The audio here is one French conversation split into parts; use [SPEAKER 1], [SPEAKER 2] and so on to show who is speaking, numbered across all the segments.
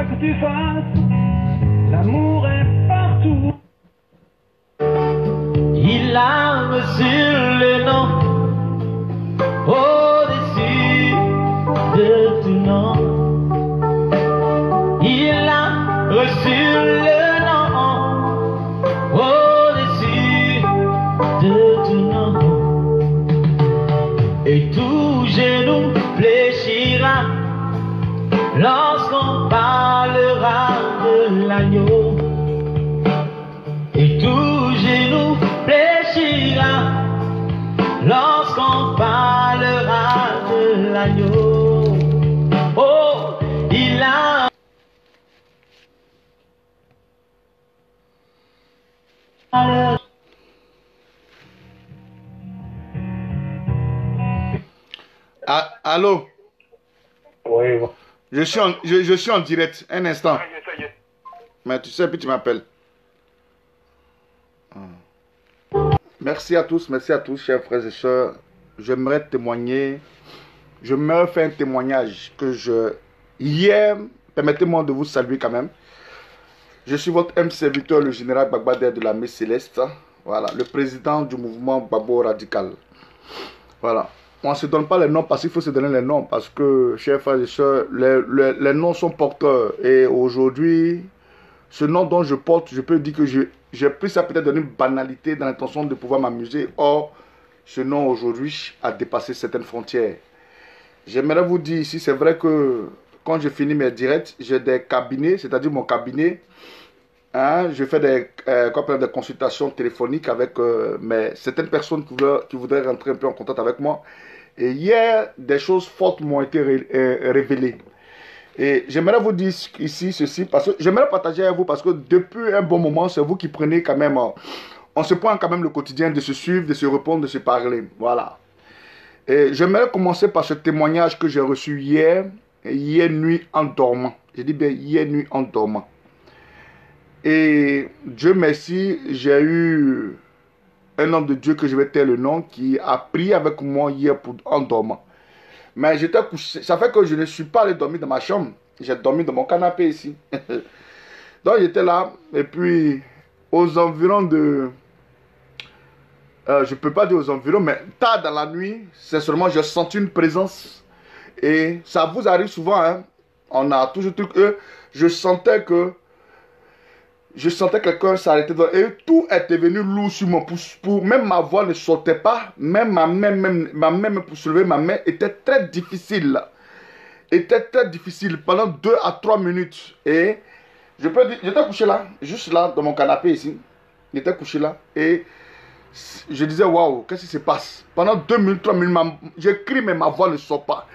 [SPEAKER 1] quoi que tu fasses, l'amour est partout.
[SPEAKER 2] Il a reçu le nom au-dessus de tout nom. Il a reçu le nom au-dessus de tout nom. Et tout genou fléchira lorsqu'on parlera de l'agneau. Et tout genou fléchira lorsqu'on parlera de l'agneau. Oh, il a...
[SPEAKER 3] Ah, allô?
[SPEAKER 4] Oui, bon.
[SPEAKER 3] Je suis en direct. Un instant.
[SPEAKER 4] Ça y est.
[SPEAKER 3] Mais tu sais, puis tu m'appelles. Merci à tous, chers frères et sœurs. J'aimerais témoigner. J'aimerais faire un témoignage que hier, permettez-moi de vous saluer quand même. Je suis votre M serviteur, le général Bagbader de la Messe Céleste. Voilà, le président du mouvement Babo Radical. Voilà. On ne se donne pas les noms parce qu'il faut se donner les noms. Parce que, chers frères et sœurs, les noms sont porteurs. Et aujourd'hui, ce nom dont je porte, je peux dire que j'ai pris ça peut-être dans une banalité, dans l'intention de pouvoir m'amuser. Or, ce nom aujourd'hui a dépassé certaines frontières. J'aimerais vous dire ici, c'est vrai que quand je finis mes directs, j'ai des cabinets, c'est-à-dire mon cabinet. Hein, je fais des consultations téléphoniques avec certaines personnes qui voudraient rentrer un peu en contact avec moi. Et hier, des choses fortes m'ont été révélées. Et j'aimerais vous dire ici ceci, parce que j'aimerais partager avec vous, parce que depuis un bon moment, c'est vous qui prenez quand même, on se prend quand même le quotidien de se suivre, de se répondre, de se parler. Voilà. Et j'aimerais commencer par ce témoignage que j'ai reçu hier nuit en dormant. Je dis bien hier nuit en dormant. Et Dieu merci, j'ai eu un homme de Dieu que je vais taire le nom qui a prié avec moi hier en dormant. Mais j'étais couché, ça fait que je ne suis pas allé dormir dans ma chambre. J'ai dormi dans mon canapé ici. Donc j'étais là et puis aux environs de... je ne peux pas dire aux environs, mais tard dans la nuit, c'est seulement j'ai senti une présence. Et ça vous arrive souvent, hein. On a toujours truc. Je sentais quelqu'un s'arrêter et tout était venu lourd sur mon pouce. Même ma voix ne sortait pas. Même ma main pour soulever ma main était très difficile. Était très difficile pendant 2 à 3 minutes. Et je peux dire, j'étais couché là, juste là, dans mon canapé ici. J'étais couché là. Et je disais, waouh, qu'est-ce qui se passe? Pendant 2 minutes, 3 minutes, j'écris, mais ma voix ne sort pas.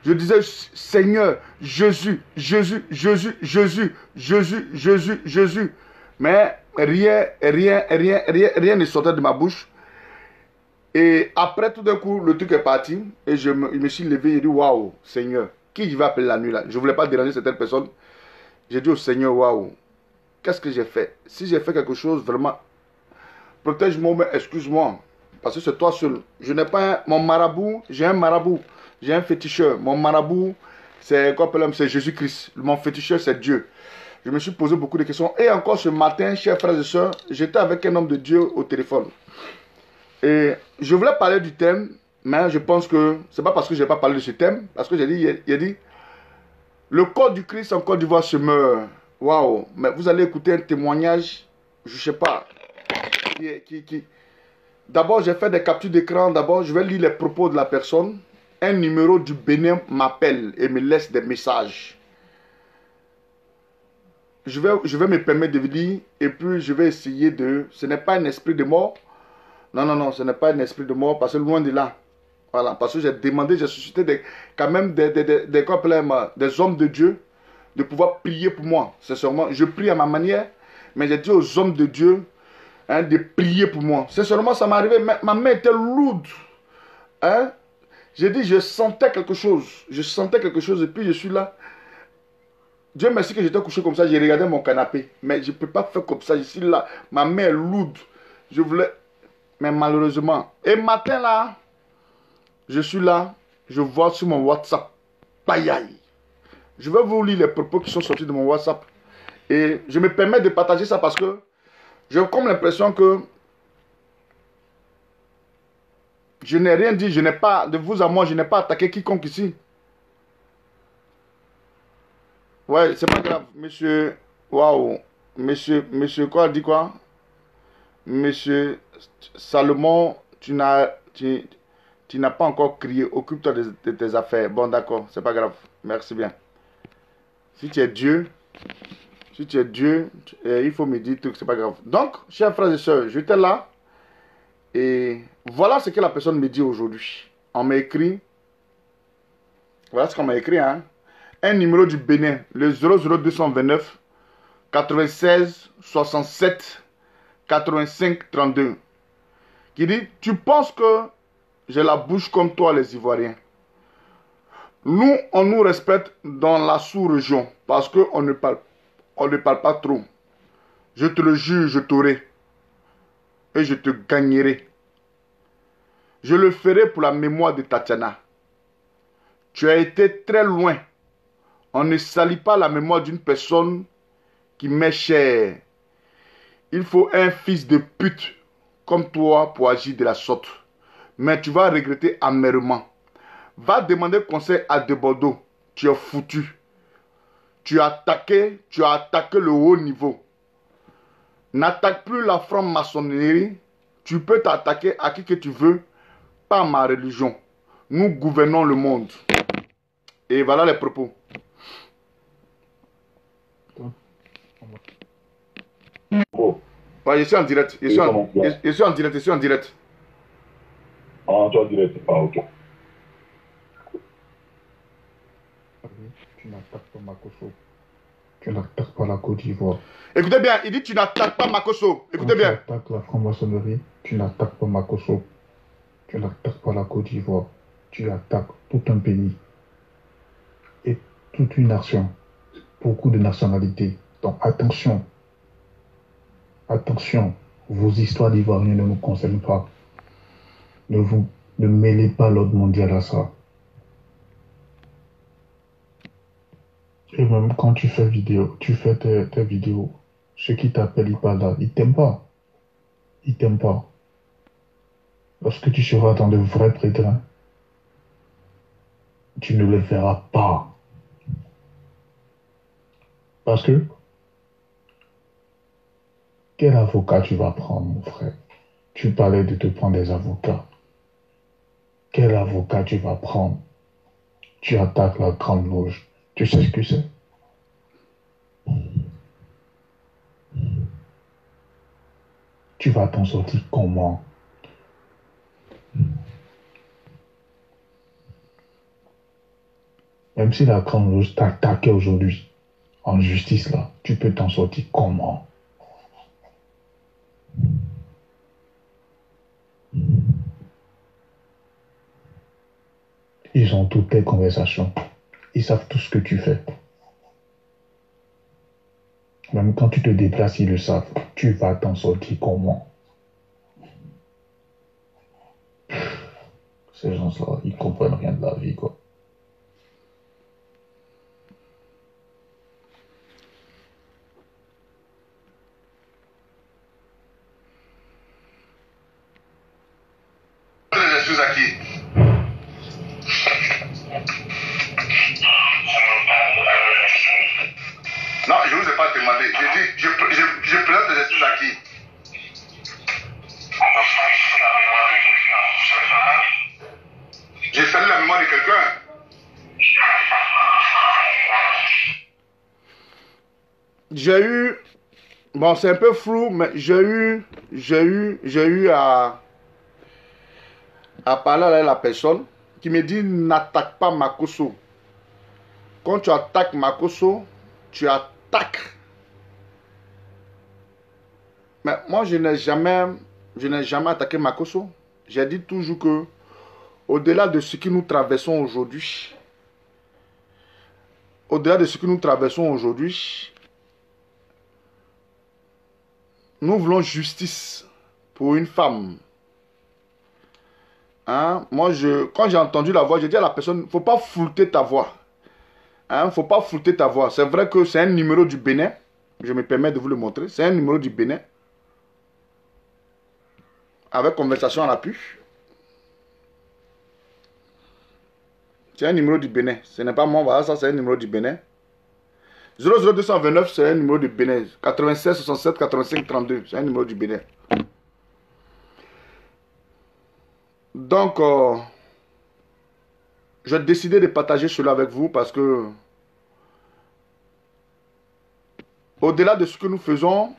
[SPEAKER 3] Je disais, Seigneur, Jésus, Jésus, Jésus, Jésus, Jésus, Jésus, Jésus. Mais rien ne sortait de ma bouche. Et après, tout d'un coup, le truc est parti. Et je me suis levé et dit, waouh, Seigneur, qui je vais appeler la nuit là? Je ne voulais pas déranger certaines personnes. J'ai dit au Seigneur, waouh, qu'est-ce que j'ai fait? Si j'ai fait quelque chose, vraiment, protège-moi, mais excuse-moi. Parce que c'est toi seul. Je n'ai pas mon marabout, j'ai un marabout. J'ai un féticheur. Mon marabout, c'est Jésus-Christ. Mon féticheur, c'est Dieu. Je me suis posé beaucoup de questions. Et encore ce matin, chers frères et sœurs, j'étais avec un homme de Dieu au téléphone. Et je voulais parler du thème, mais je pense que c'est pas parce que je n'ai pas parlé de ce thème, parce que il a dit, le corps du Christ en Côte d'Ivoire se meurt. Waouh! Mais vous allez écouter un témoignage, je ne sais pas, D'abord, j'ai fait des captures d'écran. D'abord, je vais lire les propos de la personne. Un numéro du Bénin m'appelle et me laisse des messages. Je vais me permettre de vous dire, et puis je vais essayer de... Ce n'est pas un esprit de mort. Non, non, non, ce n'est pas un esprit de mort, parce que loin de là. Voilà, parce que j'ai demandé, j'ai suscité quand même des hommes de Dieu de pouvoir prier pour moi. Sincèrement, je prie à ma manière, mais j'ai dit aux hommes de Dieu de prier pour moi. Sincèrement, ça m'est arrivé, ma main était lourde. Hein? J'ai dit, je sentais quelque chose. Je sentais quelque chose et puis je suis là. Dieu merci que j'étais couché comme ça, j'ai regardé mon canapé. Mais je ne peux pas faire comme ça, je suis là. Ma main est lourde. Je voulais... Mais malheureusement. Et matin là, je suis là, je vois sur mon WhatsApp. Aïe aïe. Je vais vous lire les propos qui sont sortis de mon WhatsApp. Et je me permets de partager ça parce que j'ai comme l'impression que je n'ai rien dit, je n'ai pas, de vous à moi, je n'ai pas attaqué quiconque ici. Ouais, c'est pas grave, monsieur, waouh, monsieur quoi, dit quoi? Monsieur Salomon, tu n'as pas encore crié, occupe-toi de tes affaires. Bon, d'accord, c'est pas grave, merci bien. Si tu es Dieu, il faut me dire tout, c'est pas grave. Donc, chers frères et sœurs, j'étais là. Et voilà ce que la personne me dit aujourd'hui. On m'a écrit, voilà ce qu'on m'a écrit, hein. Un numéro du Bénin, le 00229 96 67 85 32, qui dit, tu penses que j'ai la bouche comme toi les Ivoiriens. Nous, on nous respecte dans la sous-région parce qu'on ne parle pas trop. Je te le jure, je t'aurai. Et je te gagnerai. Je le ferai pour la mémoire de Tatiana. Tu as été très loin. On ne salit pas la mémoire d'une personne qui m'est chère. Il faut un fils de pute comme toi pour agir de la sorte. Mais tu vas regretter amèrement. Va demander conseil à De Bordeaux. Tu es foutu. Tu as attaqué le haut niveau. N'attaque plus la franc-maçonnerie. Tu peux t'attaquer à qui que tu veux, pas ma religion. Nous gouvernons le monde. Et voilà les propos.
[SPEAKER 4] Bon.
[SPEAKER 3] Ouais, je suis en direct. Je suis en direct.
[SPEAKER 4] Ah, tu es en direct. Ah, ok.
[SPEAKER 5] Tu n'attaques pas Makosso. Tu n'attaques pas la Côte d'Ivoire.
[SPEAKER 3] Écoutez bien, il dit tu n'attaques pas Makosso. Écoutez bien.
[SPEAKER 5] Tu attaques la franc-maçonnerie, tu n'attaques pas Makosso. Tu n'attaques pas la Côte d'Ivoire. Tu attaques tout un pays. Et toute une nation. Beaucoup de nationalités. Donc attention. Attention. Vos histoires d'Ivoiriens ne nous concernent pas. Ne mêlez pas l'ordre mondial à ça. Et même quand tu fais tes vidéos, ceux qui t'appellent, ils parlent là, ils t'aiment pas. Ils t'aiment pas. Lorsque tu seras dans de vrais pétrins, tu ne le verras pas. Parce que, quel avocat tu vas prendre, mon frère? Tu parlais de te prendre des avocats. Quel avocat tu vas prendre? Tu attaques la Grande Loge. Tu sais ce que c'est? Tu vas t'en sortir comment? Même si la Grande Loge t'attaquait aujourd'hui, en justice là, tu peux t'en sortir comment? Ils ont toutes tes conversations. Ils savent tout ce que tu fais. Même quand tu te déplaces, ils le savent. Tu vas t'en sortir comment? Ces gens-là, ils comprennent rien de la vie, quoi.
[SPEAKER 3] Je suis à qui? Non, je ne vous ai pas demandé. J'ai dit, je présente les excuses à qui? J'ai salué la mémoire de quelqu'un. J'ai eu, bon c'est un peu flou, mais j'ai eu à parler avec la personne qui me dit n'attaque pas Makosso. Quand tu attaques Makosso, tu attaques. Mais moi je n'ai jamais attaqué Makosso. J'ai dit toujours que au-delà de ce que nous traversons aujourd'hui, nous voulons justice pour une femme. Hein? Moi, quand j'ai entendu la voix, j'ai dit à la personne, il ne faut pas flouter ta voix. Hein, faut pas flouter ta voix. C'est vrai que c'est un numéro du Bénin. Je me permets de vous le montrer. C'est un numéro du Bénin. Avec conversation à l'appui. C'est un numéro du Bénin. Ce n'est pas moi, voilà, ça c'est un numéro du Bénin. 00229, c'est un numéro du Bénin. 96 67 85 32, c'est un numéro du Bénin. Donc, j'ai décidé de partager cela avec vous parce que, au-delà de ce que nous faisons,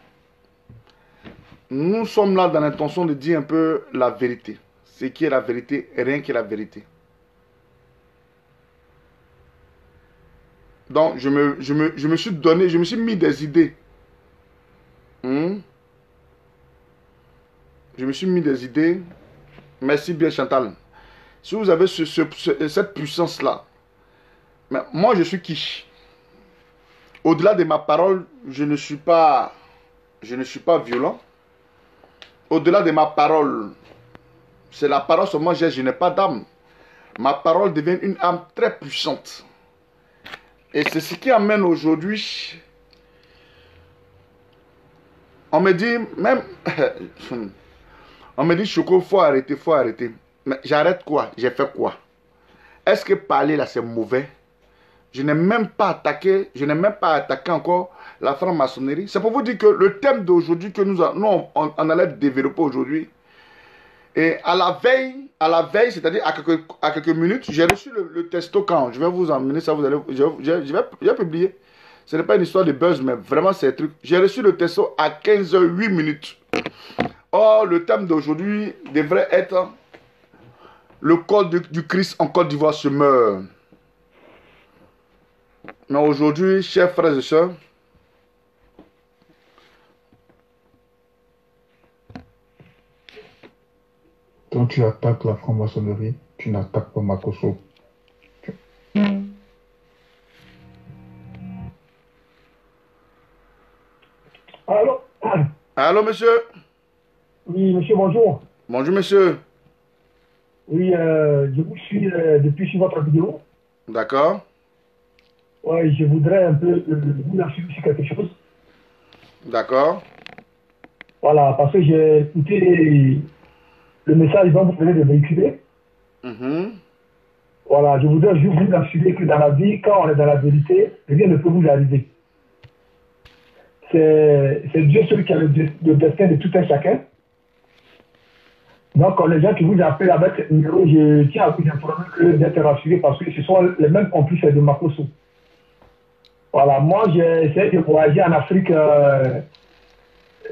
[SPEAKER 3] nous sommes là dans l'intention de dire un peu la vérité. Ce qui est la vérité, rien que la vérité. Donc, je me suis donné, je me suis mis des idées. Je me suis mis des idées. Merci bien, Chantal. Si vous avez cette puissance-là, mais moi, je suis quiche. Au-delà de ma parole, je ne suis pas violent. Au-delà de ma parole, c'est la parole seulement, je n'ai pas d'âme. Ma parole devient une âme très puissante. Et c'est ce qui amène aujourd'hui, on me dit, même, on me dit, Choco, faut arrêter, faut arrêter. Mais j'arrête quoi? J'ai fait quoi? Est-ce que parler là, c'est mauvais? Je n'ai même pas attaqué, encore la franc-maçonnerie. C'est pour vous dire que le thème d'aujourd'hui que nous on allait développer aujourd'hui, et à la veille, c'est-à-dire à quelques minutes, j'ai reçu le testo quand je vais vous emmener ça, vous allez, je vais publier. Ce n'est pas une histoire de buzz, mais vraiment c'est un truc. J'ai reçu le testo à 15h08 minutes. Or, le thème d'aujourd'hui devrait être le corps du Christ en Côte d'Ivoire se meurt. Mais aujourd'hui, chers frères et sœurs,
[SPEAKER 5] quand tu attaques la franc-maçonnerie, tu n'attaques pas Makosso.
[SPEAKER 6] Allô?
[SPEAKER 3] Allô, monsieur?
[SPEAKER 6] Oui, monsieur, bonjour.
[SPEAKER 3] Bonjour, monsieur.
[SPEAKER 6] Oui, je vous suis depuis sur votre vidéo.
[SPEAKER 3] D'accord.
[SPEAKER 6] Oui, je voudrais un peu vous assurer sur quelque chose.
[SPEAKER 3] D'accord.
[SPEAKER 6] Voilà, parce que j'ai écouté le message dont vous venez de véhiculer. Voilà, je voudrais juste vous assurer que dans la vie, quand on est dans la vérité, rien ne peut vous arriver. C'est Dieu celui qui a le destin de tout un chacun. Donc, les gens qui vous appellent avec ce numéro, je tiens à vous informer que d'être rassurés parce que ce sont les mêmes complices de Makosso. Voilà, moi j'ai essayé de voyager en Afrique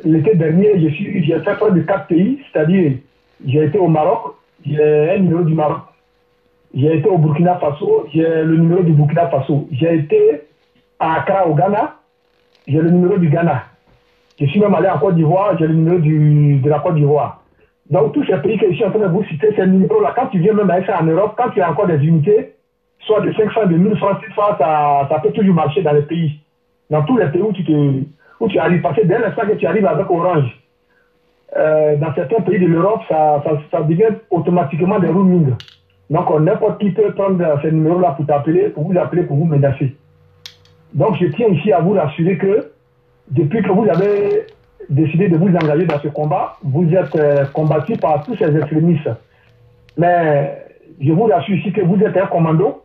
[SPEAKER 6] l'été dernier, j'ai fait près de 4 pays, c'est-à-dire j'ai été au Maroc, j'ai un numéro du Maroc. J'ai été au Burkina Faso, j'ai le numéro du Burkina Faso. J'ai été à Accra au Ghana, j'ai le numéro du Ghana. Je suis même allé en Côte d'Ivoire, j'ai le numéro de la Côte d'Ivoire. Donc tous ces pays que je suis en train de vous citer, ces numéros-là, quand tu viens même avec ça en Europe, quand tu as encore des unités, soit de 500, de 1000 francs, 6 francs, ça peut toujours marcher dans les pays. Dans tous les pays où tu arrives. Parce que dès l'instant que tu arrives avec Orange, dans certains pays de l'Europe, ça devient automatiquement des roaming. Donc n'importe qui peut prendre ces numéros-là pour t'appeler, pour vous menacer. Donc je tiens ici à vous rassurer que depuis que vous avez décidé de vous engager dans ce combat, vous êtes combattu par tous ces extrémistes. Mais je vous rassure ici que vous êtes un commando,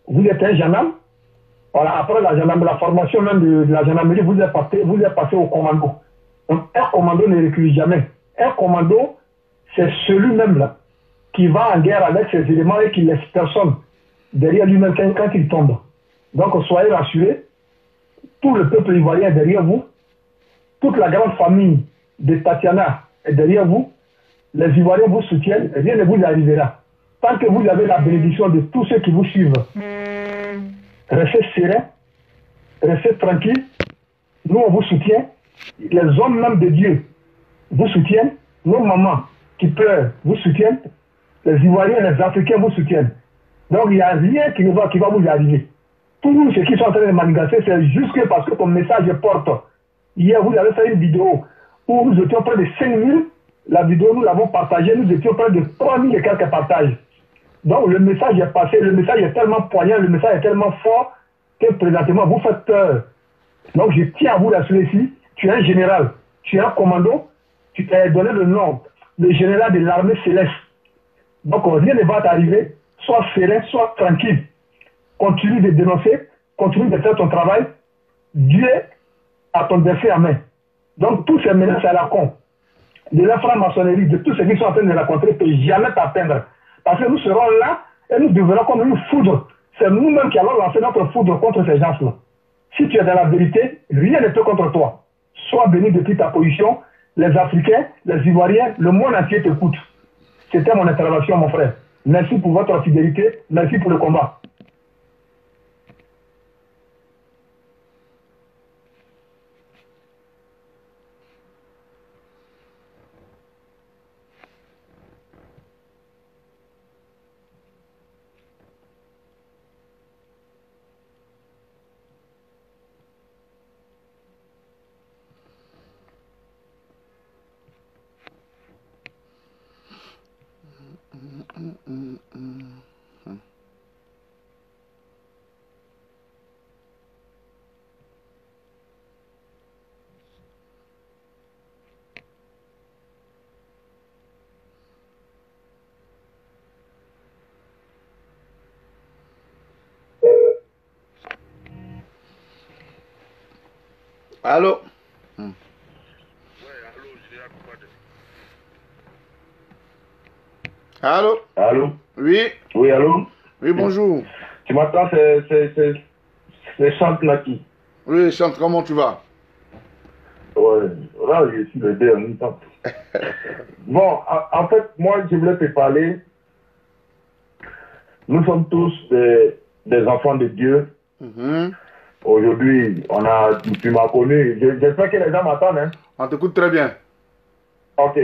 [SPEAKER 6] vous êtes un gendarme. Voilà, après la formation même de la gendarmerie, vous êtes passé au commando. Donc un commando ne recule jamais. Un commando, c'est celui-même là qui va en guerre avec ses éléments et qui laisse personne derrière lui-même quand il tombe. Donc soyez rassurés, tout le peuple ivoirien est derrière vous, toute la grande famille de Tatiana est derrière vous, les Ivoiriens vous soutiennent, rien ne vous arrivera. Tant que vous avez la bénédiction de tous ceux qui vous suivent, restez serein, restez tranquille, nous on vous soutient, les hommes même de Dieu vous soutiennent, nos mamans qui pleurent vous soutiennent, les Ivoiriens, les Africains vous soutiennent. Donc il n'y a rien qui va vous arriver. Tous ceux qui sont en train de manigancer, c'est juste que parce que ton message porte. Hier, vous avez fait une vidéo où nous étions près de 5000. La vidéo, nous l'avons partagée, nous étions près de 3000 et quelques partages. Donc le message est passé, le message est tellement poignant, le message est tellement fort que présentement vous faites peur. Donc je tiens à vous l'assurer ici, tu es un général, tu es un commando, tu t'es donné le nom, le général de l'armée céleste. Donc rien ne va t'arriver, sois serein, sois tranquille. Continue de dénoncer, continue de faire ton travail. Dieu a ton destin en main. Donc tous ces menaces à la con, de la franc-maçonnerie, de tous ceux qui sont en train de rencontrer, ne peuvent jamais t'atteindre. Parce que nous serons là et nous devenons comme une foudre. C'est nous-mêmes qui allons lancer notre foudre contre ces gens-là. Si tu es dans la vérité, rien ne peut contre toi. Sois béni depuis ta position. Les Africains, les Ivoiriens, le monde entier t'écoute. C'était mon intervention, mon frère. Merci pour votre fidélité. Merci pour le combat.
[SPEAKER 3] Allô? Allô?
[SPEAKER 4] Allô?
[SPEAKER 3] Oui?
[SPEAKER 4] Oui, allô?
[SPEAKER 3] Oui, bonjour.
[SPEAKER 4] Tu m'entends, c'est Chante Naki.
[SPEAKER 3] Oui, Chante, comment tu vas?
[SPEAKER 4] Ouais, là, je suis le deux en même temps. Bon, en fait, moi, je voulais te parler. Nous sommes tous des enfants de Dieu. Aujourd'hui, tu m'as connu. J'espère que les gens m'entendent. Hein?
[SPEAKER 3] On t'écoute très bien.
[SPEAKER 4] Ok.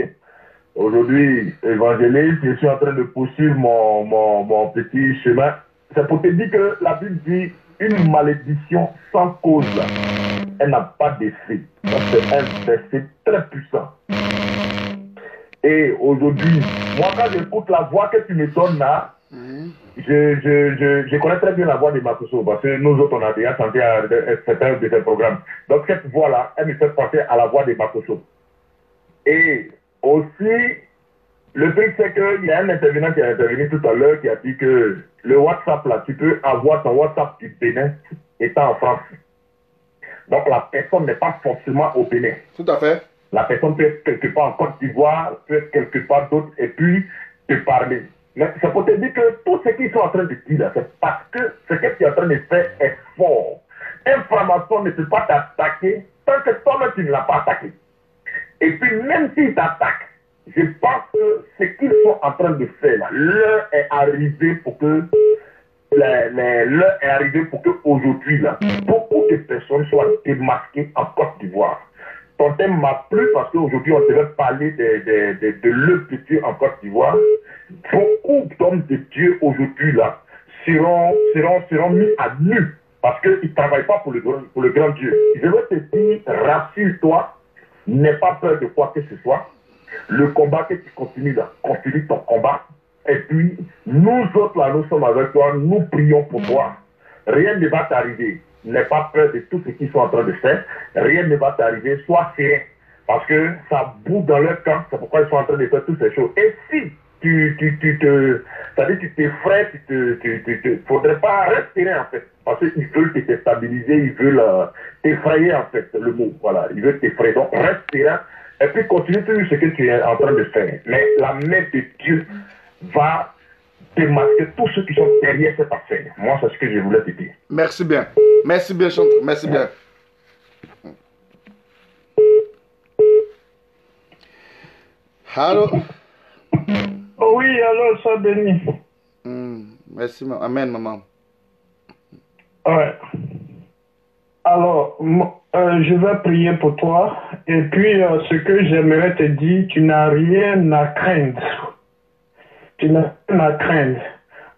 [SPEAKER 4] Aujourd'hui, évangéliste, je suis en train de poursuivre mon petit chemin. C'est pour te dire que la Bible dit une malédiction sans cause, elle n'a pas d'effet. C'est un verset très puissant. Et aujourd'hui, moi quand j'écoute la voix que tu me donnes là, je connais très bien la voix de Makoso parce que nous autres on a déjà chanté à certains de ces programmes. Donc cette voix-là, elle me fait penser à la voix de Makoso. Et aussi, le truc c'est qu'il y a un intervenant qui a intervenu tout à l'heure qui a dit que le WhatsApp là, tu peux avoir ton WhatsApp du Bénin étant en France. Donc la personne n'est pas forcément au Bénin.
[SPEAKER 3] Tout à fait.
[SPEAKER 4] La personne peut être quelque part en Côte d'Ivoire, peut être quelque part d'autre et puis te parler. Mais c'est pour te dire que tout ce qu'ils sont en train de dire, c'est parce que ce que tu es en train de faire est fort. Un franc-maçon ne peut pas t'attaquer tant que toi-même tu ne l'as pas attaqué. Et puis même s'il t'attaque, je pense que ce qu'ils sont en train de faire là, l'heure est arrivée pour que l'heure est arrivée pour que aujourd'hui là, beaucoup de personnes soient démasquées en Côte d'Ivoire. Ton thème m'a plu parce qu'aujourd'hui on devait parler de l'œuvre de Dieu en Côte d'Ivoire. Beaucoup d'hommes de Dieu aujourd'hui là seront mis à nu parce qu'ils ne travaillent pas pour le grand Dieu. Je veux te dire, rassure-toi, n'aie pas peur de quoi que ce soit. Le combat que tu continues là, continue ton combat. Et puis, nous autres là, nous sommes avec toi, nous prions pour toi. Rien ne va t'arriver. N'aie pas peur de tout ce qu'ils sont en train de faire. Rien ne va t'arriver. Sois serein. Parce que ça boue dans leur camp. C'est pourquoi ils sont en train de faire toutes ces choses. Et si tu t'effraies, faudrait pas rester en fait. Parce qu'ils veulent te déstabiliser, ils veulent t'effrayer en fait, le mot. Voilà, ils veulent t'effrayer. Donc reste serein. Et puis continue tout ce que tu es en train de faire. Mais la main de Dieu va démasquer tous ceux qui sont derrière cette affaire. Moi, c'est ce que je voulais te dire.
[SPEAKER 3] Merci bien. Merci bien, Chantre. Merci bien. Allô?
[SPEAKER 6] Oh oui, alors, sois béni.
[SPEAKER 3] Merci, amen, maman.
[SPEAKER 6] Ouais. Alors, je vais prier pour toi. Et puis, ce que j'aimerais te dire, tu n'as rien à craindre. Tu n'as rien à craindre.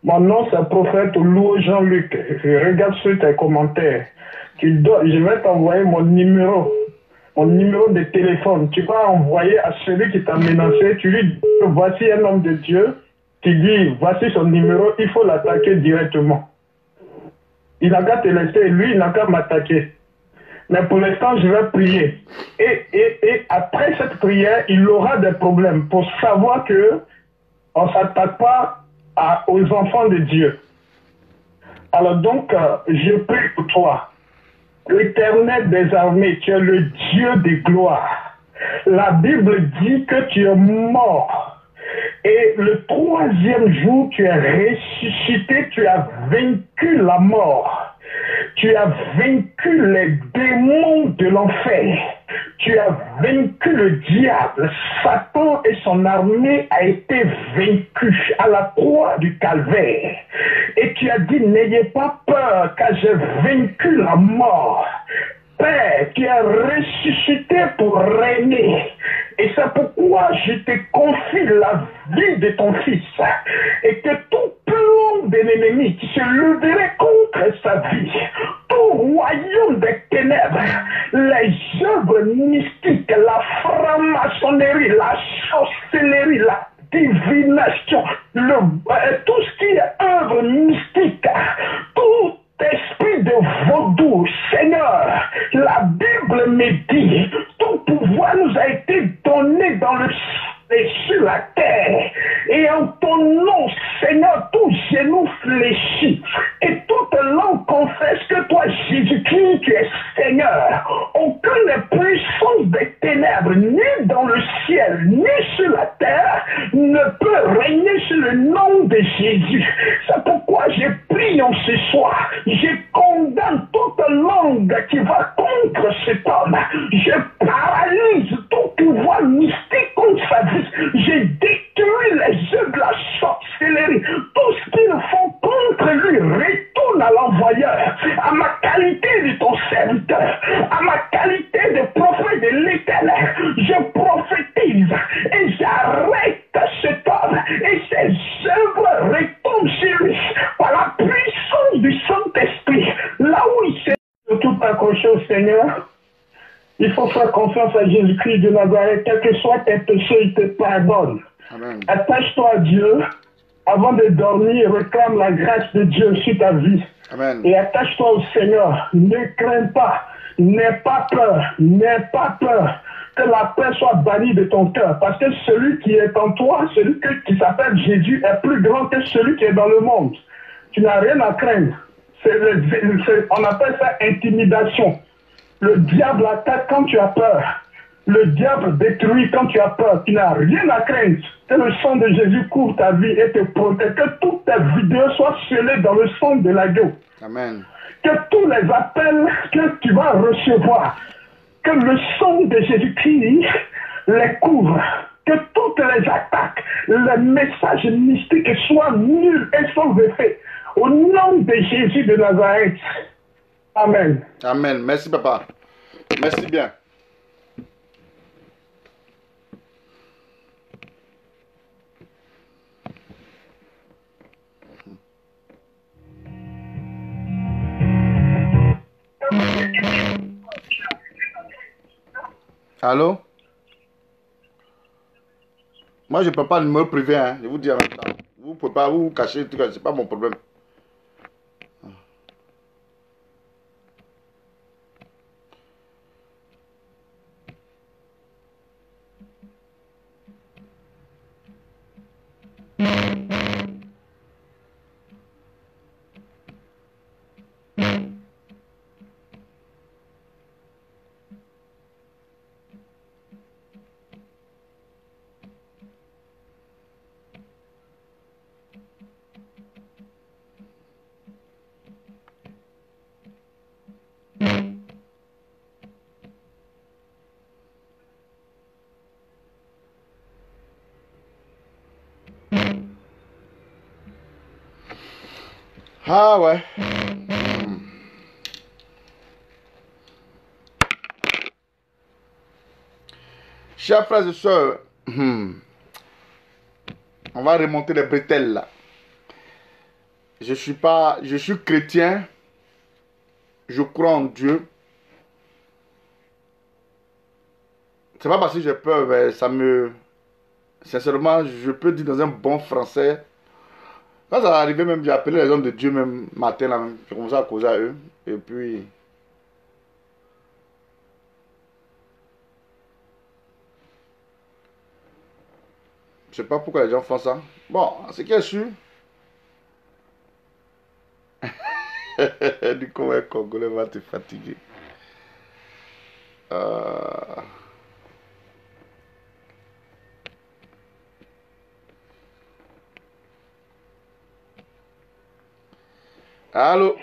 [SPEAKER 6] Mon nom, c'est prophète Loup Jean-Luc. Je regarde sur tes commentaires. Je vais t'envoyer mon numéro de téléphone. Tu vas envoyer à celui qui t'a menacé. Tu lui dis, voici un homme de Dieu. Tu dis, voici son numéro. Il faut l'attaquer directement. il n'a qu'à te laisser, lui, il n'a qu'à m'attaquer. Mais pour l'instant, je vais prier. Et après cette prière, il aura des problèmes pour savoir que on ne s'attaque pas aux enfants de Dieu. Alors donc, je prie pour toi. L'Éternel des armées, tu es le Dieu des gloires. La Bible dit que tu es mort. Et le troisième jour, tu es ressuscité, tu as vaincu la mort. Tu as vaincu les démons de l'enfer. Tu as vaincu le diable. Satan et son armée a été vaincu à la croix du calvaire. Et tu as dit, n'ayez pas peur, car j'ai vaincu la mort. Père, tu es ressuscité pour régner. Et c'est pourquoi je te confie la vie de ton fils. Et que tout plan de l'ennemi qui se leverait contre sa vie, tout royaume des ténèbres, les œuvres mystiques, la franc-maçonnerie, la sorcellerie, la divination, tout ce qui est œuvre mystique, tout esprit de vaudou, Seigneur, la Bible me dit, ton pouvoir nous a été donné dans le ciel et sur la terre. Et en ton nom, Seigneur, tout genou fléchit et toute langue confesse que toi, Jésus-Christ, tu es Seigneur. Aucune puissance des ténèbres, ni dans le ciel, ni sur la terre, ne peut régner sur le nom de Jésus. C'est pourquoi je prie en ce soir. Je condamne toute langue qui va contre cet homme. Je paralyse tout pouvoir mystique contre sa vie. Je détruis les œuvres de la sorcellerie. Tout ce qu'ils font contre lui retourne à l'envoyeur. À ma qualité de ton serviteur, à ma qualité de prophète de l'Éternel, je prophétise et j'arrête cet homme et ses œuvres retournent sur lui par la puissance du Saint-Esprit. Là où il s'est tout accroché au Seigneur, il faut faire confiance à Jésus-Christ de Nazareth, quel que soit tes péchés, il te pardonne.
[SPEAKER 3] Amen.
[SPEAKER 6] Attache-toi à Dieu, avant de dormir, réclame la grâce de Dieu sur ta vie.
[SPEAKER 3] Amen.
[SPEAKER 6] Et attache-toi au Seigneur, ne crains pas, n'aie pas peur, que la peur soit bannie de ton cœur, parce que celui qui est en toi, celui qui s'appelle Jésus, est plus grand que celui qui est dans le monde. Tu n'as rien à craindre. On appelle ça intimidation. Le diable attaque quand tu as peur. Le diable détruit quand tu as peur. Tu n'as rien à craindre. Que le sang de Jésus couvre ta vie et te protège. Que toutes tes vidéos soient scellées dans le sang de l'agneau.
[SPEAKER 3] Amen.
[SPEAKER 6] Que tous les appels que tu vas recevoir, que le sang de Jésus-Christ les couvre. Que toutes les attaques, les messages mystiques soient nuls et sans effet. Au nom de Jésus de Nazareth. Amen.
[SPEAKER 3] Amen. Merci, papa. Merci bien. Allô? Moi, je ne peux pas le numéro privé, hein. Je vous dis en même temps. Vous ne pouvez pas vous cacher, ce n'est pas mon problème. Ah ouais. Chers frères et sœurs, on va remonter les bretelles là. Je suis chrétien, je crois en Dieu. C'est pas parce que j'ai peur, mais ça me... Sincèrement, je peux dire dans un bon français, Quand ça arrivait même, j'ai appelé les hommes de Dieu même matin là, j'ai commencé à causer à eux. Et puis... Je sais pas pourquoi les gens font ça. Bon, ce qui est sûr... Du coup, un Congolais va te fatiguer. Allô?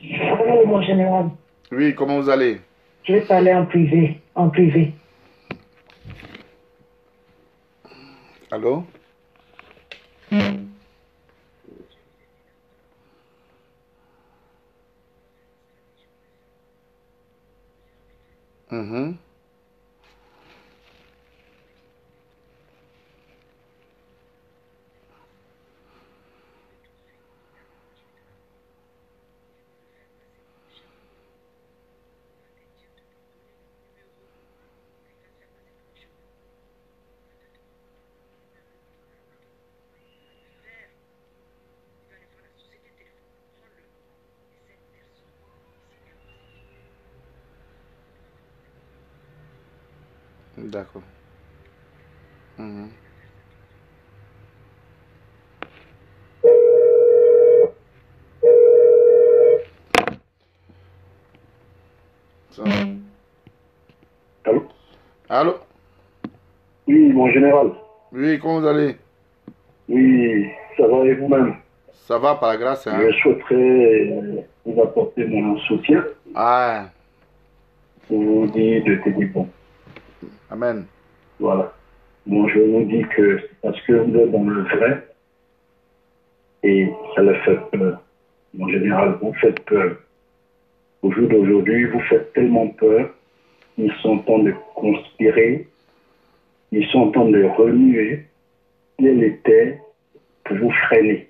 [SPEAKER 7] Bonjour, mon général.
[SPEAKER 3] Oui, comment vous allez?
[SPEAKER 7] Je vais parler en privé. En privé.
[SPEAKER 3] Allô? Mhm. D'accord. Mhm. Ça va.
[SPEAKER 4] Allô?
[SPEAKER 3] Allô?
[SPEAKER 4] Oui, mon général.
[SPEAKER 3] Oui, comment vous allez?
[SPEAKER 4] Oui, ça va et vous-même?
[SPEAKER 3] Ça va par la grâce, hein?
[SPEAKER 4] Je souhaiterais vous apporter mon soutien
[SPEAKER 3] Ah,
[SPEAKER 4] pour vous dire de tenir bon.
[SPEAKER 3] amen.
[SPEAKER 4] Voilà. Bon, je vous dis que c'est parce que vous êtes dans le vrai et ça le fait peur. Mon général, vous faites peur. Au jour d'aujourd'hui, vous faites tellement peur. Ils sont en train de conspirer. Ils sont en train de remuer les terres pour vous freiner.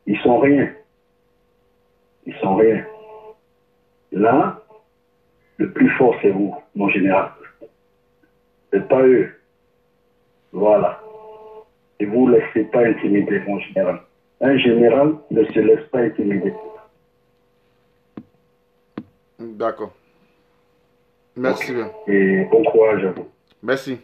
[SPEAKER 4] Ils sont rien. Ils sont rien. Là, le plus fort, c'est vous, mon général. C'est pas eux. Voilà. Et vous ne laissez pas intimider, mon général. Un général ne se laisse pas intimider.
[SPEAKER 3] D'accord. Merci bien.
[SPEAKER 4] Et bon courage à vous.
[SPEAKER 3] Merci.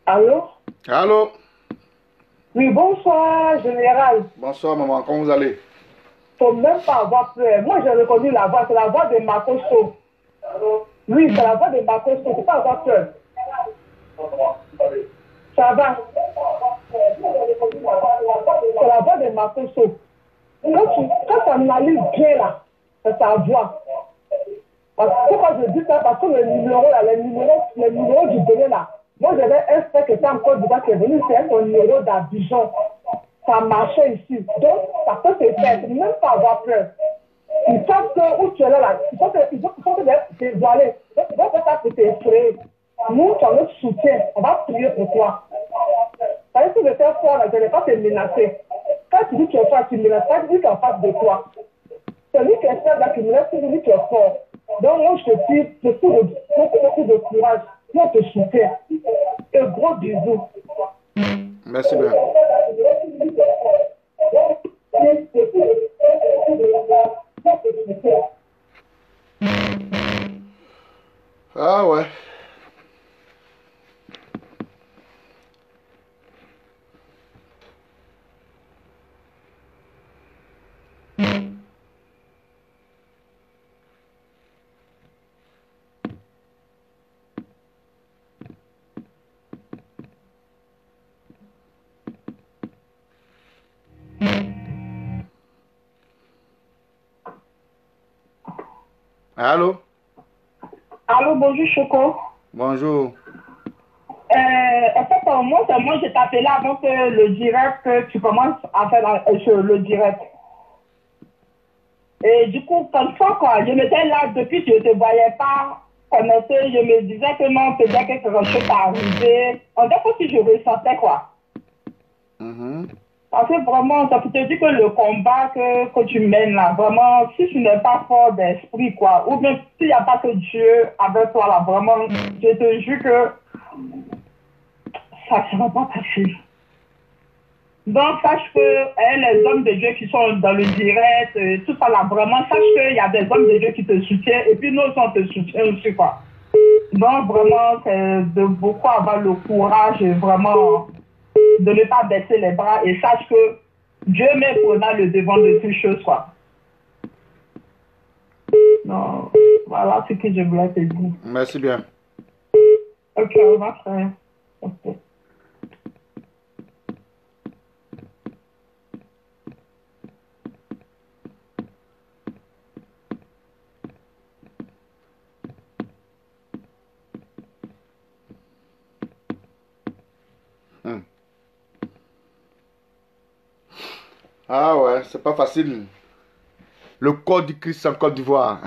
[SPEAKER 7] Allô?
[SPEAKER 3] Allô?
[SPEAKER 7] Oui, bonsoir, général.
[SPEAKER 3] Bonsoir maman, comment vous allez?
[SPEAKER 7] Faut même pas avoir peur. Moi, j'ai reconnu la voix. C'est la voix de Makoso. Oui, c'est la voix de Makoso. Faut pas avoir peur. Ça va. C'est la voix de Makoso. Quand tu analyses bien là, c'est sa voix. Pourquoi je dis ça? Parce que le numéro là, les numéros du Bénin là, moi j'avais un frère qui était en Côte d'Ivoire qui est venu faire son numéro d'Abidjan. Ça marchait ici. Donc, ça peut se faire. Il ne faut même pas avoir peur. Ils savent que où tu es là, ils sont te dévoiler. Donc, ils vont faire ça pour t'effrayer. Nous, tu as notre soutien. On va prier pour toi. Parce que si je fais fort, là, je ne vais pas te menacer. Quand tu dis que tu es fort, tu ne menaces pas, tu dis que tu es en face de toi. Celui qui est faible, là, qui menace, c'est lui qui est fort. Donc, moi, je te dis beaucoup de courage. Moi, je te soutiens. Et gros bisous.
[SPEAKER 3] Merci bien. Ah ouais. Allô?
[SPEAKER 7] Allô, bonjour Choco.
[SPEAKER 3] Bonjour.
[SPEAKER 7] En fait, moi, je t'appelais avant que le direct, tu commences à faire le direct. Et du coup, comme ça, quoi, je m'étais là depuis, je ne te voyais pas. connaissais, je me disais que non, peut-être que quelque chose est arrivé. En fait, si je ressentais quoi. Parce que vraiment, ça peut te dire que le combat que tu mènes là, vraiment, si tu n'es pas fort d'esprit, quoi, ou bien s'il n'y a pas que Dieu avec toi là, vraiment, je te jure que ça ne sera pas facile. Donc, sache que les hommes de Dieu qui sont dans le direct, tout ça là, vraiment, sache qu'il y a des hommes de Dieu qui te soutiennent et puis nous aussi, on te soutient aussi, quoi. Donc, vraiment, c'est de beaucoup avoir le courage et vraiment de ne pas baisser les bras et sache que Dieu met prenant le devant de toutes choses, quoi. Non, voilà ce que je voulais te dire.
[SPEAKER 3] Merci bien.
[SPEAKER 7] Ok, au revoir, frère. Okay.
[SPEAKER 3] Ah ouais, c'est pas facile. Le corps du Christ en Côte d'Ivoire.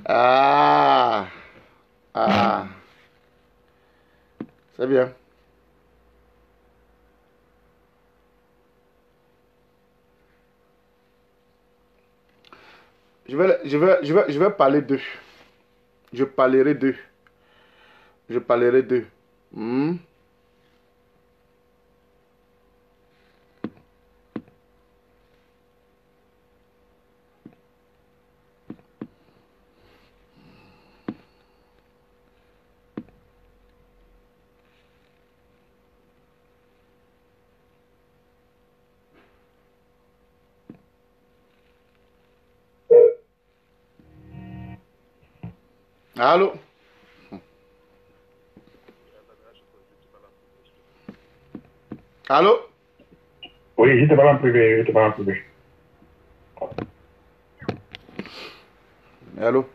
[SPEAKER 3] Ah. Ah. C'est bien. Je vais parler d'eux. Je parlerai d'eux. Je parlerai d'eux. Allô? Allô?
[SPEAKER 4] Oui, je te parle en privé, je te parle en privé.
[SPEAKER 3] Allô?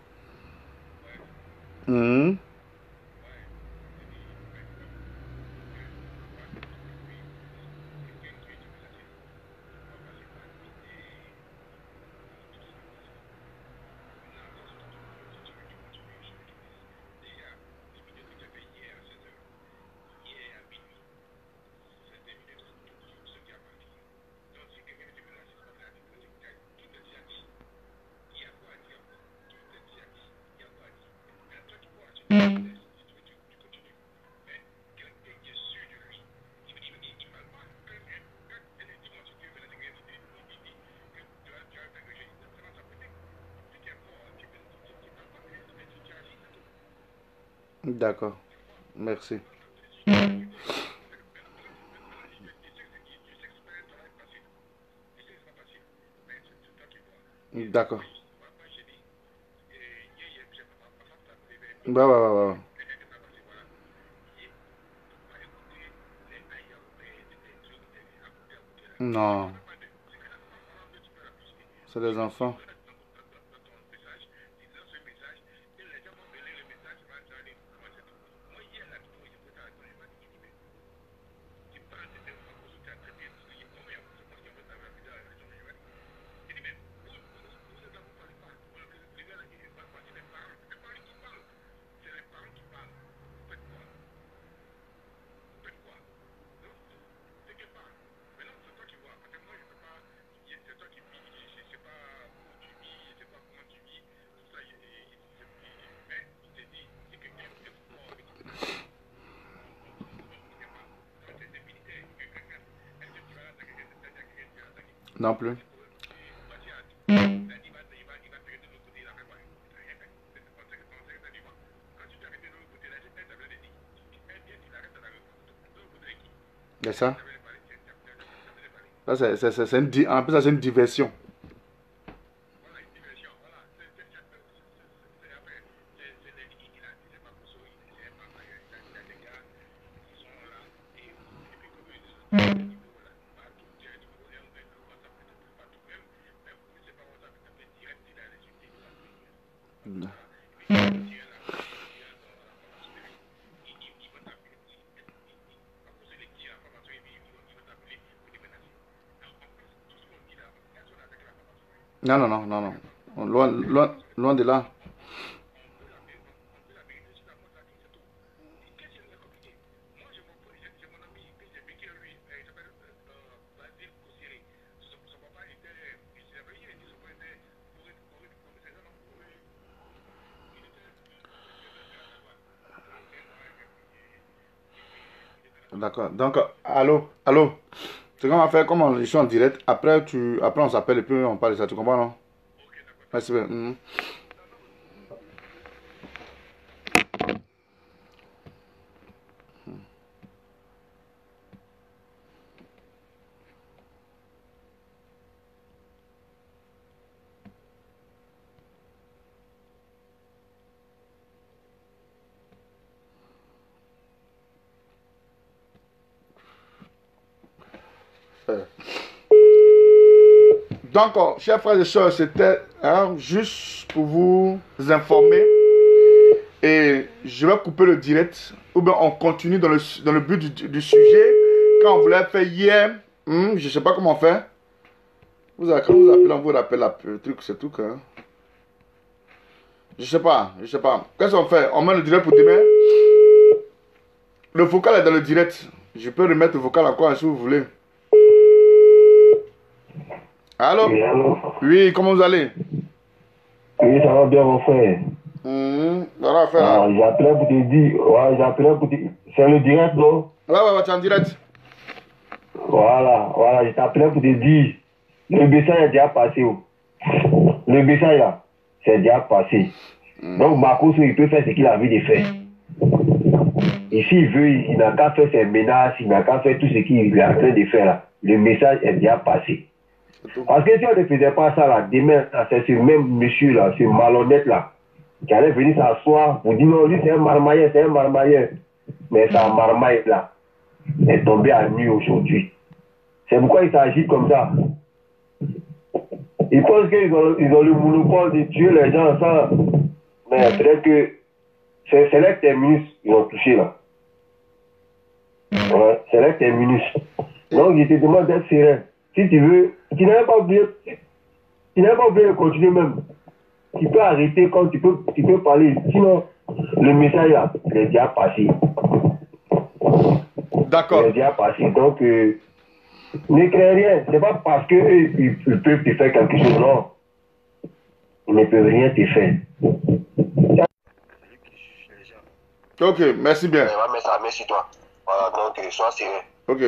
[SPEAKER 3] D'accord. Merci. D'accord. Ouais. Non. C'est des enfants. Non plus. C'est ça. Ça, en plus, ça, c'est une diversion. Non. Loin de là. D'accord. Donc, allô, allô. C'est qu'on va faire, comme on est en direct. Après, on s'appelle et puis on parle de ça. Tu comprends, non? Merci bien. Donc, chers frères et sœurs, c'était juste pour vous informer. Et je vais couper le direct. Ou bien on continue dans le but du sujet. Quand on voulait faire hier, je ne sais pas comment faire. Quand vous appelez, on vous rappelle le truc, c'est tout. Hein. Je sais pas. Qu'est-ce qu'on fait? On met le direct pour demain. Le vocal est dans le direct. Je peux remettre le vocal encore si vous voulez. Allô?
[SPEAKER 8] Oui, allô?
[SPEAKER 3] Oui, comment vous allez?
[SPEAKER 8] Oui, ça va bien, mon frère.
[SPEAKER 3] Voilà, frère.
[SPEAKER 8] J'appelais pour te dire. Ouais, j'appelais pour te dire. C'est le direct, non?
[SPEAKER 3] Ouais, tu es en direct.
[SPEAKER 8] Voilà, je t'appelais pour te dire. Le message est déjà passé. Le message là, c'est déjà passé. Donc, Marcos, il peut faire ce qu'il a envie de faire. Et s'il veut, il n'a qu'à faire ses menaces, il n'a qu'à faire tout ce qu'il est en train de faire là. Le message est déjà passé. Parce que si on ne faisait pas ça là, demain, c'est ce même monsieur là, ce malhonnête là, qui allait venir s'asseoir pour dire non, lui c'est un marmailleur. Mais sa marmaille là est tombée à nu aujourd'hui. C'est pourquoi il s'agit comme ça. Ils pensent qu'ils ont le monopole de tuer les gens sans. Mais peut-être que c'est là que tes ministres ils ont touché là. Ouais, c'est là que tes ministres. Donc je te demande d'être serein. Si tu veux, tu n'avais pas oublié de continuer même. Tu peux arrêter quand tu peux parler. Sinon, le message là, il est déjà passé.
[SPEAKER 3] D'accord.
[SPEAKER 8] Il est déjà passé. Donc, ne crée rien. C'est pas parce qu'eux, ils peuvent te faire quelque chose. Non. Ils ne peuvent rien te faire.
[SPEAKER 3] Ok, merci bien.
[SPEAKER 8] On va mettre sa main sur toi. Voilà, donc, sois serein.
[SPEAKER 3] Ok.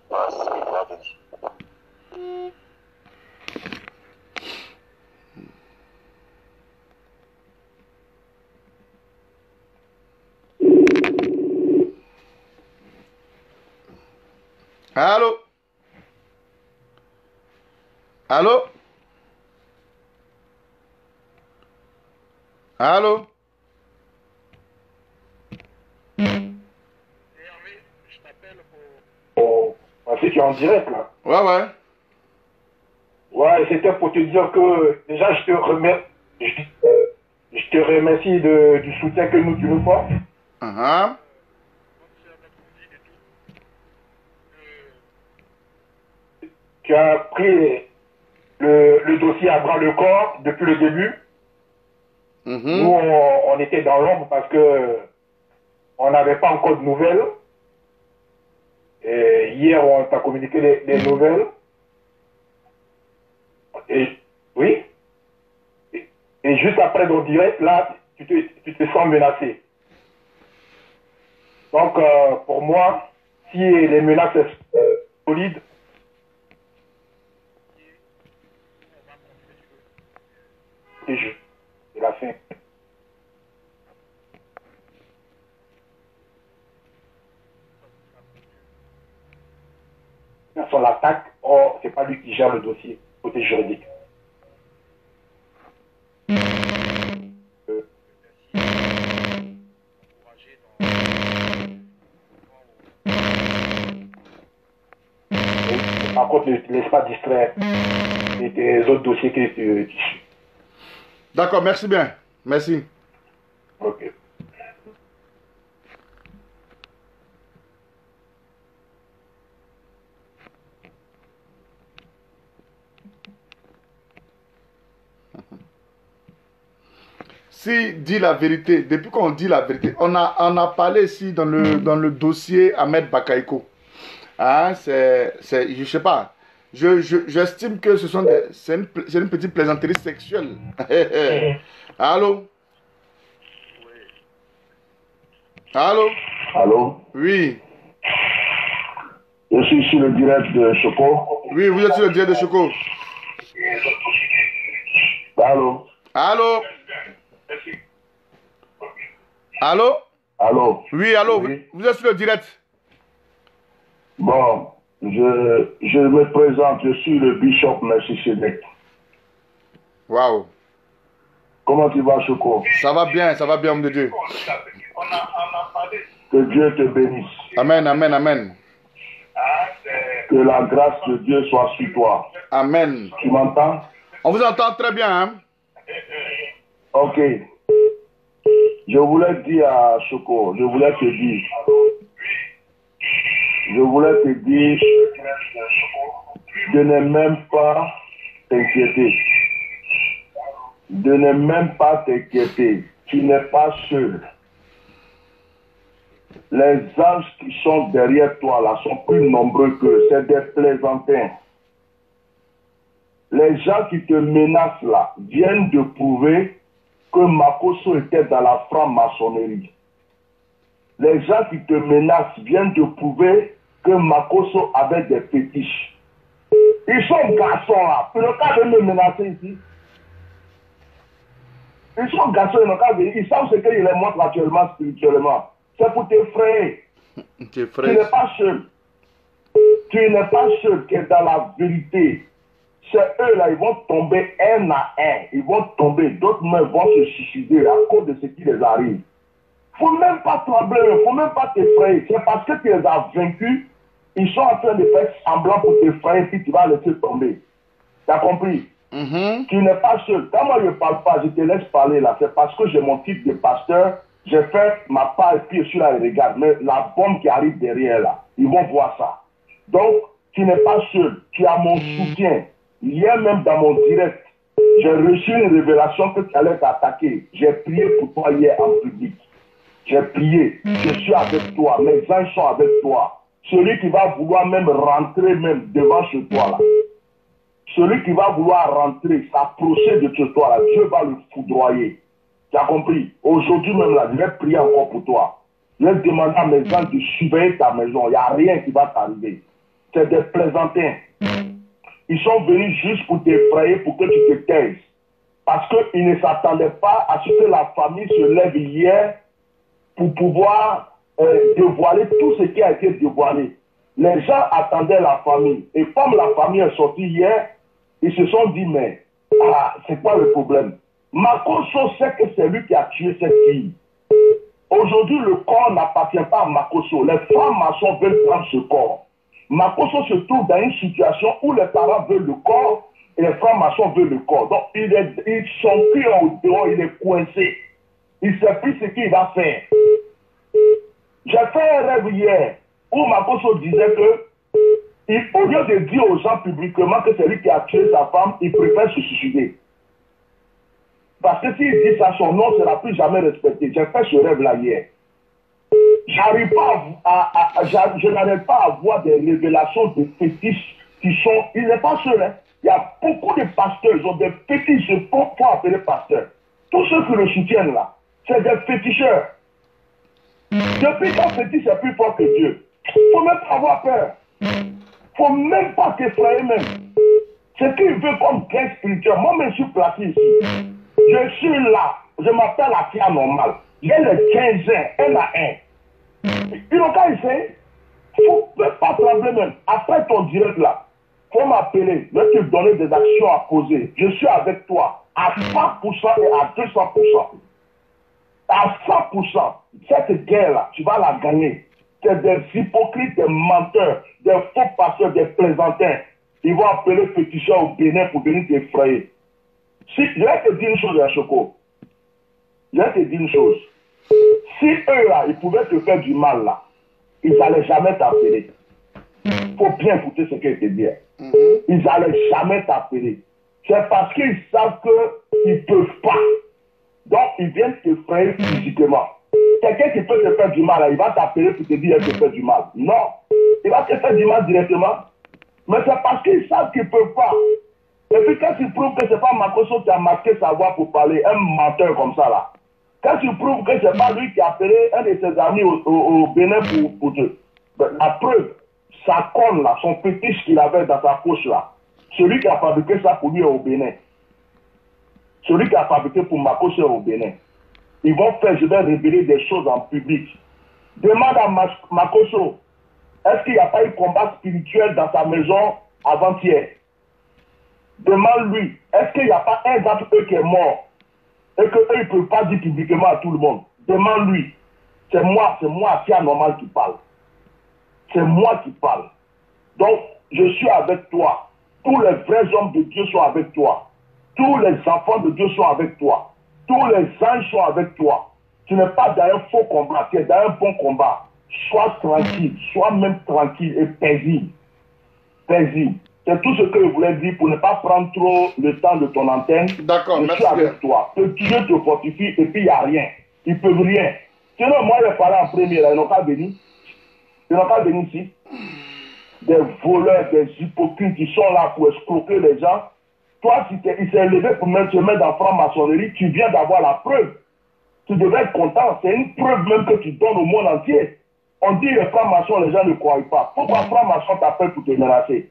[SPEAKER 8] Voilà, c'est ce que je dois te dire.
[SPEAKER 3] Allô? Allô? Allô?
[SPEAKER 6] Parce que tu es en direct là.
[SPEAKER 3] Ouais.
[SPEAKER 6] Ouais, c'était pour te dire que déjà je te remercie du soutien que tu nous portes. Tu as pris le dossier à bras le corps depuis le début. Nous, on était dans l'ombre parce que on n'avait pas encore de nouvelles. Et hier, on t'a communiqué les nouvelles. Et oui. Et juste après ton direct, là, tu te sens menacé. Donc, pour moi, si les menaces sont solides, c'est la fin. Personne l'attaque, or c'est pas lui qui gère le dossier, côté juridique. Par contre, ne te laisse pas distraire et tes autres dossiers que tu suis.
[SPEAKER 3] D'accord, merci bien. Merci.
[SPEAKER 6] Ok.
[SPEAKER 3] Si dit la vérité, depuis qu'on dit la vérité, on a parlé ici dans le dossier Ahmed Bakaïko. Hein, je sais pas. J'estime que c'est une petite plaisanterie sexuelle. Allô? Allô?
[SPEAKER 8] Allô?
[SPEAKER 3] Oui.
[SPEAKER 4] Je suis sur le direct de Choco.
[SPEAKER 3] Oui, vous êtes sur le direct de Choco.
[SPEAKER 4] Allô?
[SPEAKER 3] Allô? Allô?
[SPEAKER 4] Allô?
[SPEAKER 3] Oui, allô,
[SPEAKER 4] Oui.
[SPEAKER 3] vous êtes sur le direct.
[SPEAKER 4] Bon, je me présente, je suis le Bishop Melchisedec.
[SPEAKER 3] Waouh.
[SPEAKER 4] Comment tu vas, Choco?
[SPEAKER 3] Ça va bien, homme de Dieu.
[SPEAKER 4] Que Dieu te bénisse.
[SPEAKER 3] Amen, amen, amen.
[SPEAKER 4] Que la grâce de Dieu soit sur toi.
[SPEAKER 3] Amen.
[SPEAKER 4] Tu m'entends?
[SPEAKER 3] On vous entend très bien, hein?
[SPEAKER 4] Ok. Je voulais dire à Choco, je voulais te dire de ne même pas t'inquiéter. De ne même pas t'inquiéter. Tu n'es pas seul. Les anges qui sont derrière toi là sont plus nombreux que c'est des plaisantins. Les gens qui te menacent là viennent de prouver que Makosso était dans la franc-maçonnerie. Les gens qui te menacent viennent de prouver que Makosso avait des fétiches. Ils sont garçons là. Ils n'ont qu'à venir me menacer ici. Ils sont garçons, ils n'ont qu'à venir. Ils savent ce qu'ils les montrent actuellement spirituellement. C'est pour t'effrayer. Tu n'es pas seul. Tu n'es pas seul qui est dans la vérité. C'est eux là, ils vont tomber un à un. Ils vont tomber. D'autres même vont se suicider à cause de ce qui les arrive. Il ne faut même pas trembler, il ne faut même pas t'effrayer. C'est parce que tu les as vaincus. Ils sont en train de faire semblant pour t'effrayer, puis tu vas laisser tomber. Tu as compris? Tu n'es pas seul. Quand moi je ne parle pas, je te laisse parler là. C'est parce que j'ai mon titre de pasteur. J'ai fait ma part et puis je suis là et regarde. Mais la bombe qui arrive derrière là, ils vont voir ça. Donc, tu n'es pas seul. Tu as mon soutien. Hier même dans mon direct, j'ai reçu une révélation que tu allais t'attaquer. J'ai prié pour toi hier en public. J'ai prié. Je suis avec toi. Mes anges sont avec toi. Celui qui va vouloir même rentrer même devant chez toi là. Celui qui va vouloir rentrer, s'approcher de chez toi là, Dieu va le foudroyer. Tu as compris? Aujourd'hui même là, je vais prier encore pour toi. Je vais demander à mes anges de surveiller ta maison. Il n'y a rien qui va t'arriver. C'est des plaisantins. Ils sont venus juste pour t'effrayer, pour que tu te taises. Parce qu'ils ne s'attendaient pas à ce que la famille se lève hier pour pouvoir dévoiler tout ce qui a été dévoilé. Les gens attendaient la famille. Et comme la famille est sortie hier, ils se sont dit, mais c'est quoi le problème? Makosso sait que c'est lui qui a tué cette fille. Aujourd'hui, le corps n'appartient pas à Makosso. Les francs-maçons veulent prendre ce corps. Makosso se trouve dans une situation où les parents veulent le corps et les francs-maçons veulent le corps. Donc, son cœur au dehors, il est coincé. Il ne sait plus ce qu'il va faire. J'ai fait un rêve hier où Makosso disait que, au lieu de dire aux gens publiquement que c'est lui qui a tué sa femme, il préfère se suicider. Parce que s'il dit ça, son nom ne sera plus jamais respecté. J'ai fait ce rêve-là hier. J'arrive pas je n'arrive pas à voir des révélations de fétiches qui sont... Il n'est pas seul, hein. Il y a beaucoup de pasteurs, ils ont des fétiches, ils se font appeler pasteurs. Tous ceux qui le soutiennent là, c'est des féticheurs. Depuis qu'un fétiche est plus fort que Dieu, il ne faut même pas avoir peur. Il ne faut même pas t'effrayer même. Ce qu'il veut comme gain spirituel, moi je suis placé ici. Je suis là, je m'appelle la pierre normale. J'ai les 15 ans, un à un. Ils n'ont qu'à essayer. Il ne faut pas trembler même. Après ton direct là, il faut m'appeler. Je vais te donner des actions à poser. Je suis avec toi à 100% et à 200%. À 100%. Cette guerre-là, tu vas la gagner. C'est des hypocrites, des menteurs, des faux pasteurs, des plaisantins. Ils vont appeler féticheurs au Bénin pour venir t'effrayer. Si, je vais te dire une chose, Choco. Je vais te dire une chose. Si eux là, ils pouvaient te faire du mal là, ils n'allaient jamais t'appeler. Il faut bien écouter ce que je te dis. Ils n'allaient jamais t'appeler. C'est parce qu'ils savent qu'ils ne peuvent pas. Donc ils viennent te faire physiquement. Quelqu'un qui peut te faire du mal là, il va t'appeler pour te dire qu'il te fait du mal. Non. Il va te faire du mal directement. Mais c'est parce qu'ils savent qu'ils ne peuvent pas. Et puis quand tu prouves que ce n'est pas Makosso qui a masqué sa voix pour parler, un menteur comme ça là, quand tu prouves que ce n'est pas lui qui a appelé un de ses amis au Bénin pour te... La preuve, sa corne là, son fétiche qu'il avait dans sa poche là, celui qui a fabriqué ça pour lui est au Bénin. Celui qui a fabriqué pour Makoso est au Bénin. Ils vont faire, je vais révéler des choses en public. Demande à Makoso, est-ce qu'il n'y a pas eu combat spirituel dans sa maison avant-hier? Demande-lui, est-ce qu'il n'y a pas un d'entre eux qui est mort et qu'eux, ils ne peuvent pas dire publiquement à tout le monde? Demande-lui. C'est moi, qui anormal qui parle. C'est moi qui parle. Donc, je suis avec toi. Tous les vrais hommes de Dieu sont avec toi. Tous les enfants de Dieu sont avec toi. Tous les anges sont avec toi. Tu n'es pas dans un faux combat, tu es dans un bon combat. Sois tranquille, sois même tranquille et paisible. Paisible. C'est tout ce que je voulais dire pour ne pas prendre trop le temps de ton antenne.
[SPEAKER 3] D'accord, merci.
[SPEAKER 4] Je suis avec toi. Que Dieu te fortifie et puis il n'y a rien. Ils ne peuvent rien. Sinon, moi, je parlais en premier, là, ils n'ont pas venu. Ils n'ont pas venu ici. Des voleurs, des hypocrites qui sont là pour escroquer les gens. Toi, si il s'est levé pour te mettre dans franc-maçonnerie, tu viens d'avoir la preuve. Tu devais être content. C'est une preuve même que tu donnes au monde entier. On dit les francs-maçons, les gens ne croient pas. Pourquoi franc-maçon t'appelle pour te menacer?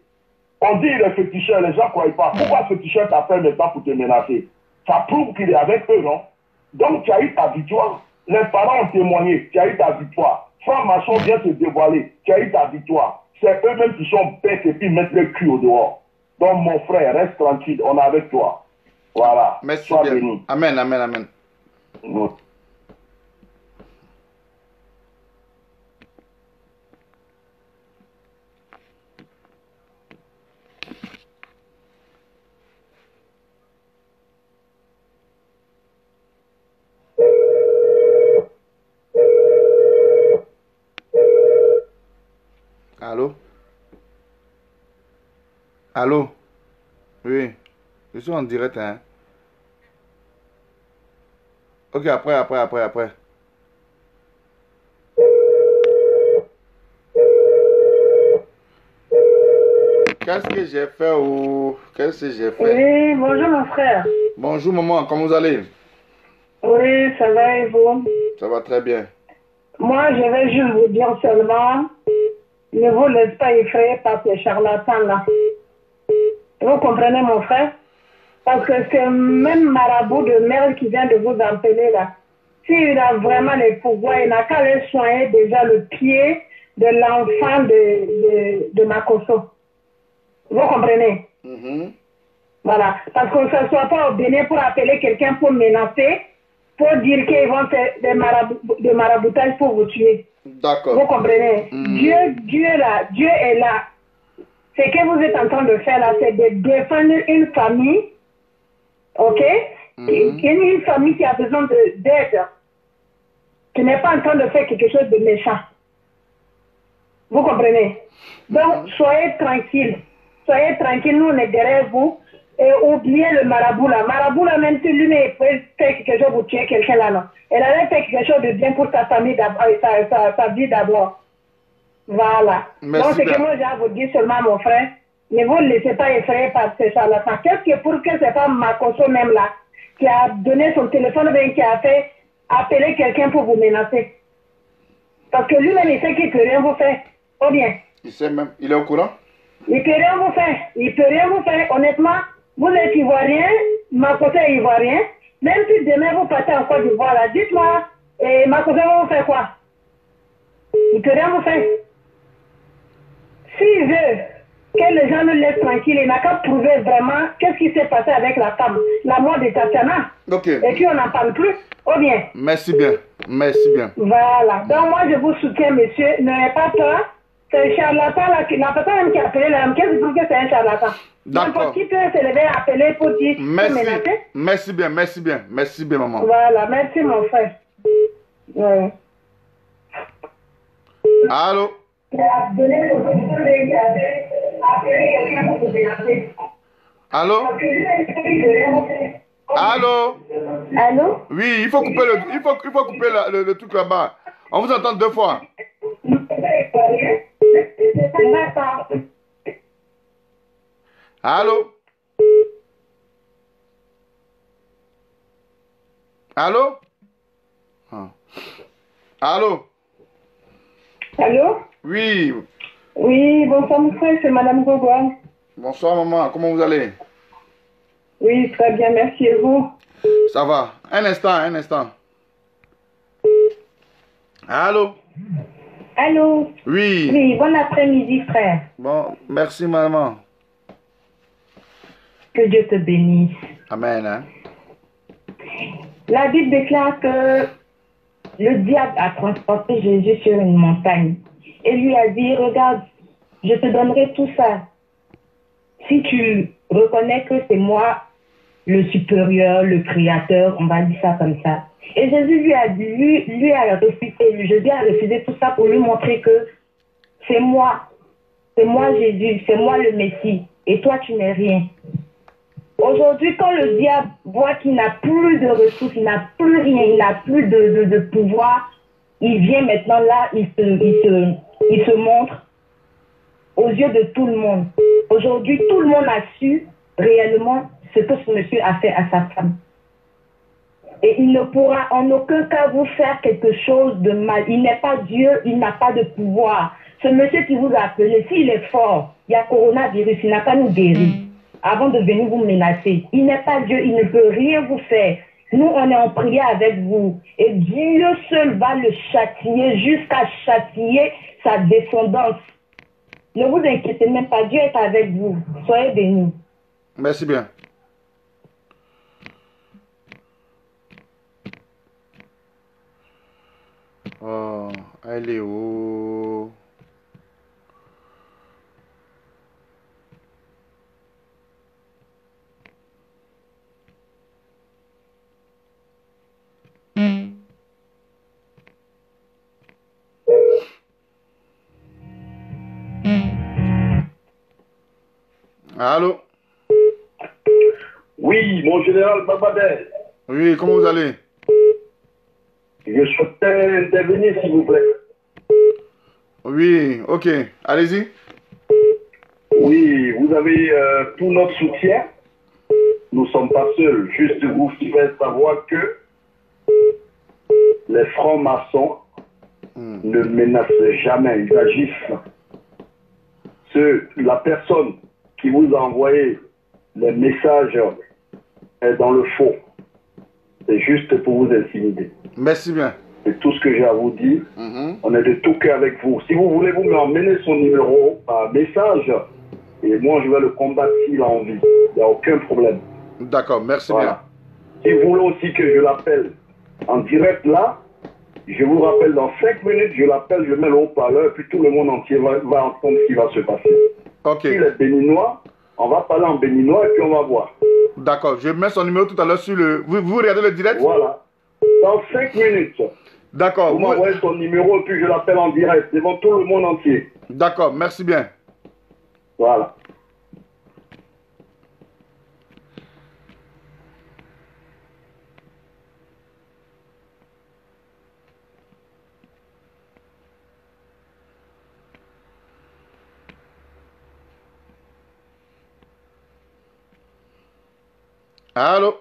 [SPEAKER 4] On dit les féticheurs, les gens ne croient pas. Pourquoi féticheur t'appelle maintenant pour te menacer? Ça prouve qu'il est avec eux, non? Donc tu as eu ta victoire. Les parents ont témoigné, tu as eu ta victoire. Franc-maçon vient se dévoiler, tu as eu ta victoire. C'est eux-mêmes qui sont bêtes et puis mettent le cul au dehors. Donc mon frère, reste tranquille, on est avec toi. Voilà.
[SPEAKER 3] Merci
[SPEAKER 4] Sois
[SPEAKER 3] bien.
[SPEAKER 4] béni.
[SPEAKER 3] Amen, amen, amen. Allô? Allô? Oui. Je suis en direct, hein. Ok, après. Qu'est-ce que j'ai fait ou qu'est-ce que j'ai fait?
[SPEAKER 7] Oui, bonjour mon frère.
[SPEAKER 3] Bonjour maman, comment vous allez?
[SPEAKER 7] Oui, ça va et vous?
[SPEAKER 3] Ça va très bien.
[SPEAKER 7] Moi, je vais juste vous dire seulement, ne vous laissez pas effrayer par ces charlatans-là. Vous comprenez mon frère? Parce que c'est même marabout de merde qui vient de vous appeler là. S'il a vraiment les pouvoirs, il n'a qu'à aller soigner déjà le pied de l'enfant de Makoso. Vous comprenez? Voilà. Parce qu'on ne s'assoit pas au Bénin pour appeler quelqu'un pour menacer, pour dire qu'ils vont faire des maraboutages pour vous tuer.
[SPEAKER 3] D'accord.
[SPEAKER 7] Vous comprenez? Dieu est là. Ce que vous êtes en train de faire là, c'est de défendre une famille, ok? Une famille qui a besoin d'aide. Tu n'es pas en train de faire quelque chose de méchant. Vous comprenez? Donc, soyez tranquille. Soyez tranquille, nous on est derrière vous. Et oubliez le marabout là. Marabout là, même si lui-même peut faire quelque chose pour tuer quelqu'un là, non. Elle allait faire quelque chose de bien pour sa famille d'abord, sa vie d'abord. Voilà.
[SPEAKER 3] Merci.
[SPEAKER 7] Donc, c'est que moi j'ai à vous dire seulement, mon frère, ne vous laissez pas effrayer par ces charlatans. Qu'est-ce que pour que c'est pas Makoso même là, qui a donné son téléphone, bien qui a fait appeler quelqu'un pour vous menacer? Parce que lui-même, il sait qu'il ne peut rien vous faire. Ou bien?
[SPEAKER 3] Il sait même, il est au courant?
[SPEAKER 7] Il ne peut rien vous faire. Il ne peut rien vous faire. Honnêtement, vous êtes ivoirien, Makoso est ivoirien. Même si demain vous partez en Côte d'Ivoire, là, dites-moi, Makoso va vous faire quoi? Il ne peut rien vous faire. S'il veut que les gens nous laissent tranquilles, il n'a qu'à prouver vraiment qu'est-ce qui s'est passé avec la femme, la mort de Tatiana.
[SPEAKER 3] Ok.
[SPEAKER 7] Et puis on n'en parle plus. Ou bien?
[SPEAKER 3] Merci bien. Merci bien.
[SPEAKER 7] Voilà. Donc moi je vous soutiens, monsieur. N'ayez pas peur. C'est un charlatan là, la personne même qui a appelé là, qu'est-ce que vous que c'est un charlatan?
[SPEAKER 3] D'accord.
[SPEAKER 7] Qui peut se lever à appeler pour dire,
[SPEAKER 3] Merci.
[SPEAKER 7] pour menacer?
[SPEAKER 3] Merci bien, merci bien. Merci bien, maman.
[SPEAKER 7] Voilà, merci mon frère. Ouais.
[SPEAKER 3] Allô? Allô? Allô?
[SPEAKER 7] Allô?
[SPEAKER 3] Oui, il faut couper le truc là-bas. On vous entend deux fois. Allô? Allô? Allô?
[SPEAKER 7] Allô?
[SPEAKER 3] Oui.
[SPEAKER 7] Oui, bonsoir mon frère, c'est Madame Gogoa.
[SPEAKER 3] Bonsoir maman, comment vous allez?
[SPEAKER 7] Oui, très bien, merci et vous?
[SPEAKER 3] Ça va. Un instant, un instant. Allô?
[SPEAKER 7] Allô?
[SPEAKER 3] Oui.
[SPEAKER 7] Oui, bon après-midi frère.
[SPEAKER 3] Bon, merci maman.
[SPEAKER 7] Que Dieu te bénisse.
[SPEAKER 3] Amen. Hein?
[SPEAKER 7] La Bible déclare que le diable a transporté Jésus sur une montagne et lui a dit, regarde, je te donnerai tout ça. Si tu reconnais que c'est moi le supérieur, le créateur, on va dire ça comme ça. Et Jésus lui a dit, lui a refusé, Jésus a refusé tout ça pour lui montrer que c'est moi Jésus, c'est moi le Messie, et toi tu n'es rien. Aujourd'hui, quand le diable voit qu'il n'a plus de ressources, il n'a plus rien, il n'a plus de pouvoir, il vient maintenant là, il se montre aux yeux de tout le monde. Aujourd'hui, tout le monde a su réellement ce que ce monsieur a fait à sa femme. Et il ne pourra en aucun cas vous faire quelque chose de mal. Il n'est pas Dieu, il n'a pas de pouvoir. Ce monsieur qui vous a appelé, s'il est fort, il y a coronavirus, il n'a pas nous guérir avant de venir vous menacer. Il n'est pas Dieu, il ne peut rien vous faire. Nous, on est en prière avec vous. Et Dieu seul va le châtier jusqu'à châtier sa descendance. Ne vous inquiétez même pas, Dieu est avec vous. Soyez bénis.
[SPEAKER 3] Merci bien. Oh, elle est où? Allô?
[SPEAKER 4] Oui, mon général Babadel.
[SPEAKER 3] Oui, comment vous allez?
[SPEAKER 4] Je souhaitais intervenir, s'il vous plaît.
[SPEAKER 3] Oui, ok. Allez-y.
[SPEAKER 4] Oui, vous avez tout notre soutien. Nous ne sommes pas seuls. Juste vous faire savoir que les francs-maçons ne menacent jamais. Ils agissent. La personne qui vous a envoyé les messages est dans le faux. C'est juste pour vous intimider.
[SPEAKER 3] Merci bien.
[SPEAKER 4] C'est tout ce que j'ai à vous dire. On est de tout cœur avec vous. Si vous voulez, vous m'emmenez son numéro par message. Et moi, je vais le combattre s'il a envie. Il n'y a aucun problème.
[SPEAKER 3] D'accord, merci
[SPEAKER 4] Voilà. Si vous voulez aussi que je l'appelle en direct là, je vous rappelle dans 5 minutes, je l'appelle, je mets le haut-parleur, puis tout le monde entier va entendre ce qui va se passer.
[SPEAKER 3] Ok.
[SPEAKER 4] S'il est béninois, on va parler en béninois et puis on va voir.
[SPEAKER 3] D'accord, je mets son numéro tout à l'heure sur le... Vous regardez le direct?
[SPEAKER 4] Voilà. Dans 5 minutes.
[SPEAKER 3] D'accord.
[SPEAKER 4] Vous m'envoyez son numéro et puis je l'appelle en direct devant tout le monde entier.
[SPEAKER 3] D'accord, merci bien.
[SPEAKER 4] Voilà.
[SPEAKER 3] Allô?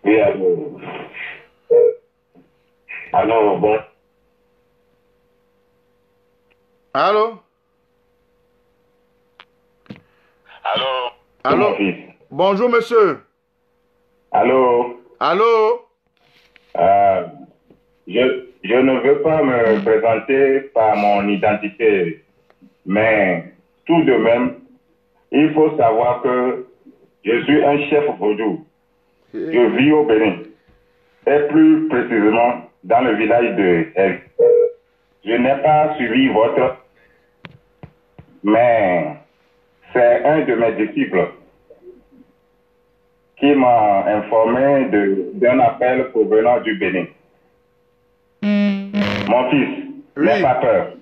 [SPEAKER 8] Oui, allô. Allô, bon.
[SPEAKER 3] Allô?
[SPEAKER 8] Allô.
[SPEAKER 3] Allô?
[SPEAKER 8] Mon fils.
[SPEAKER 3] Bonjour, monsieur.
[SPEAKER 8] Allô.
[SPEAKER 3] Allô?
[SPEAKER 8] Je ne veux pas me présenter par mon identité, mais tout de même, il faut savoir que je suis un chef vaudou. Je vis au Bénin, et plus précisément dans le village de El. Je n'ai pas suivi votre, mais c'est un de mes disciples qui m'a informé d'un appel provenant du Bénin. Mon fils, n'aie pas peur.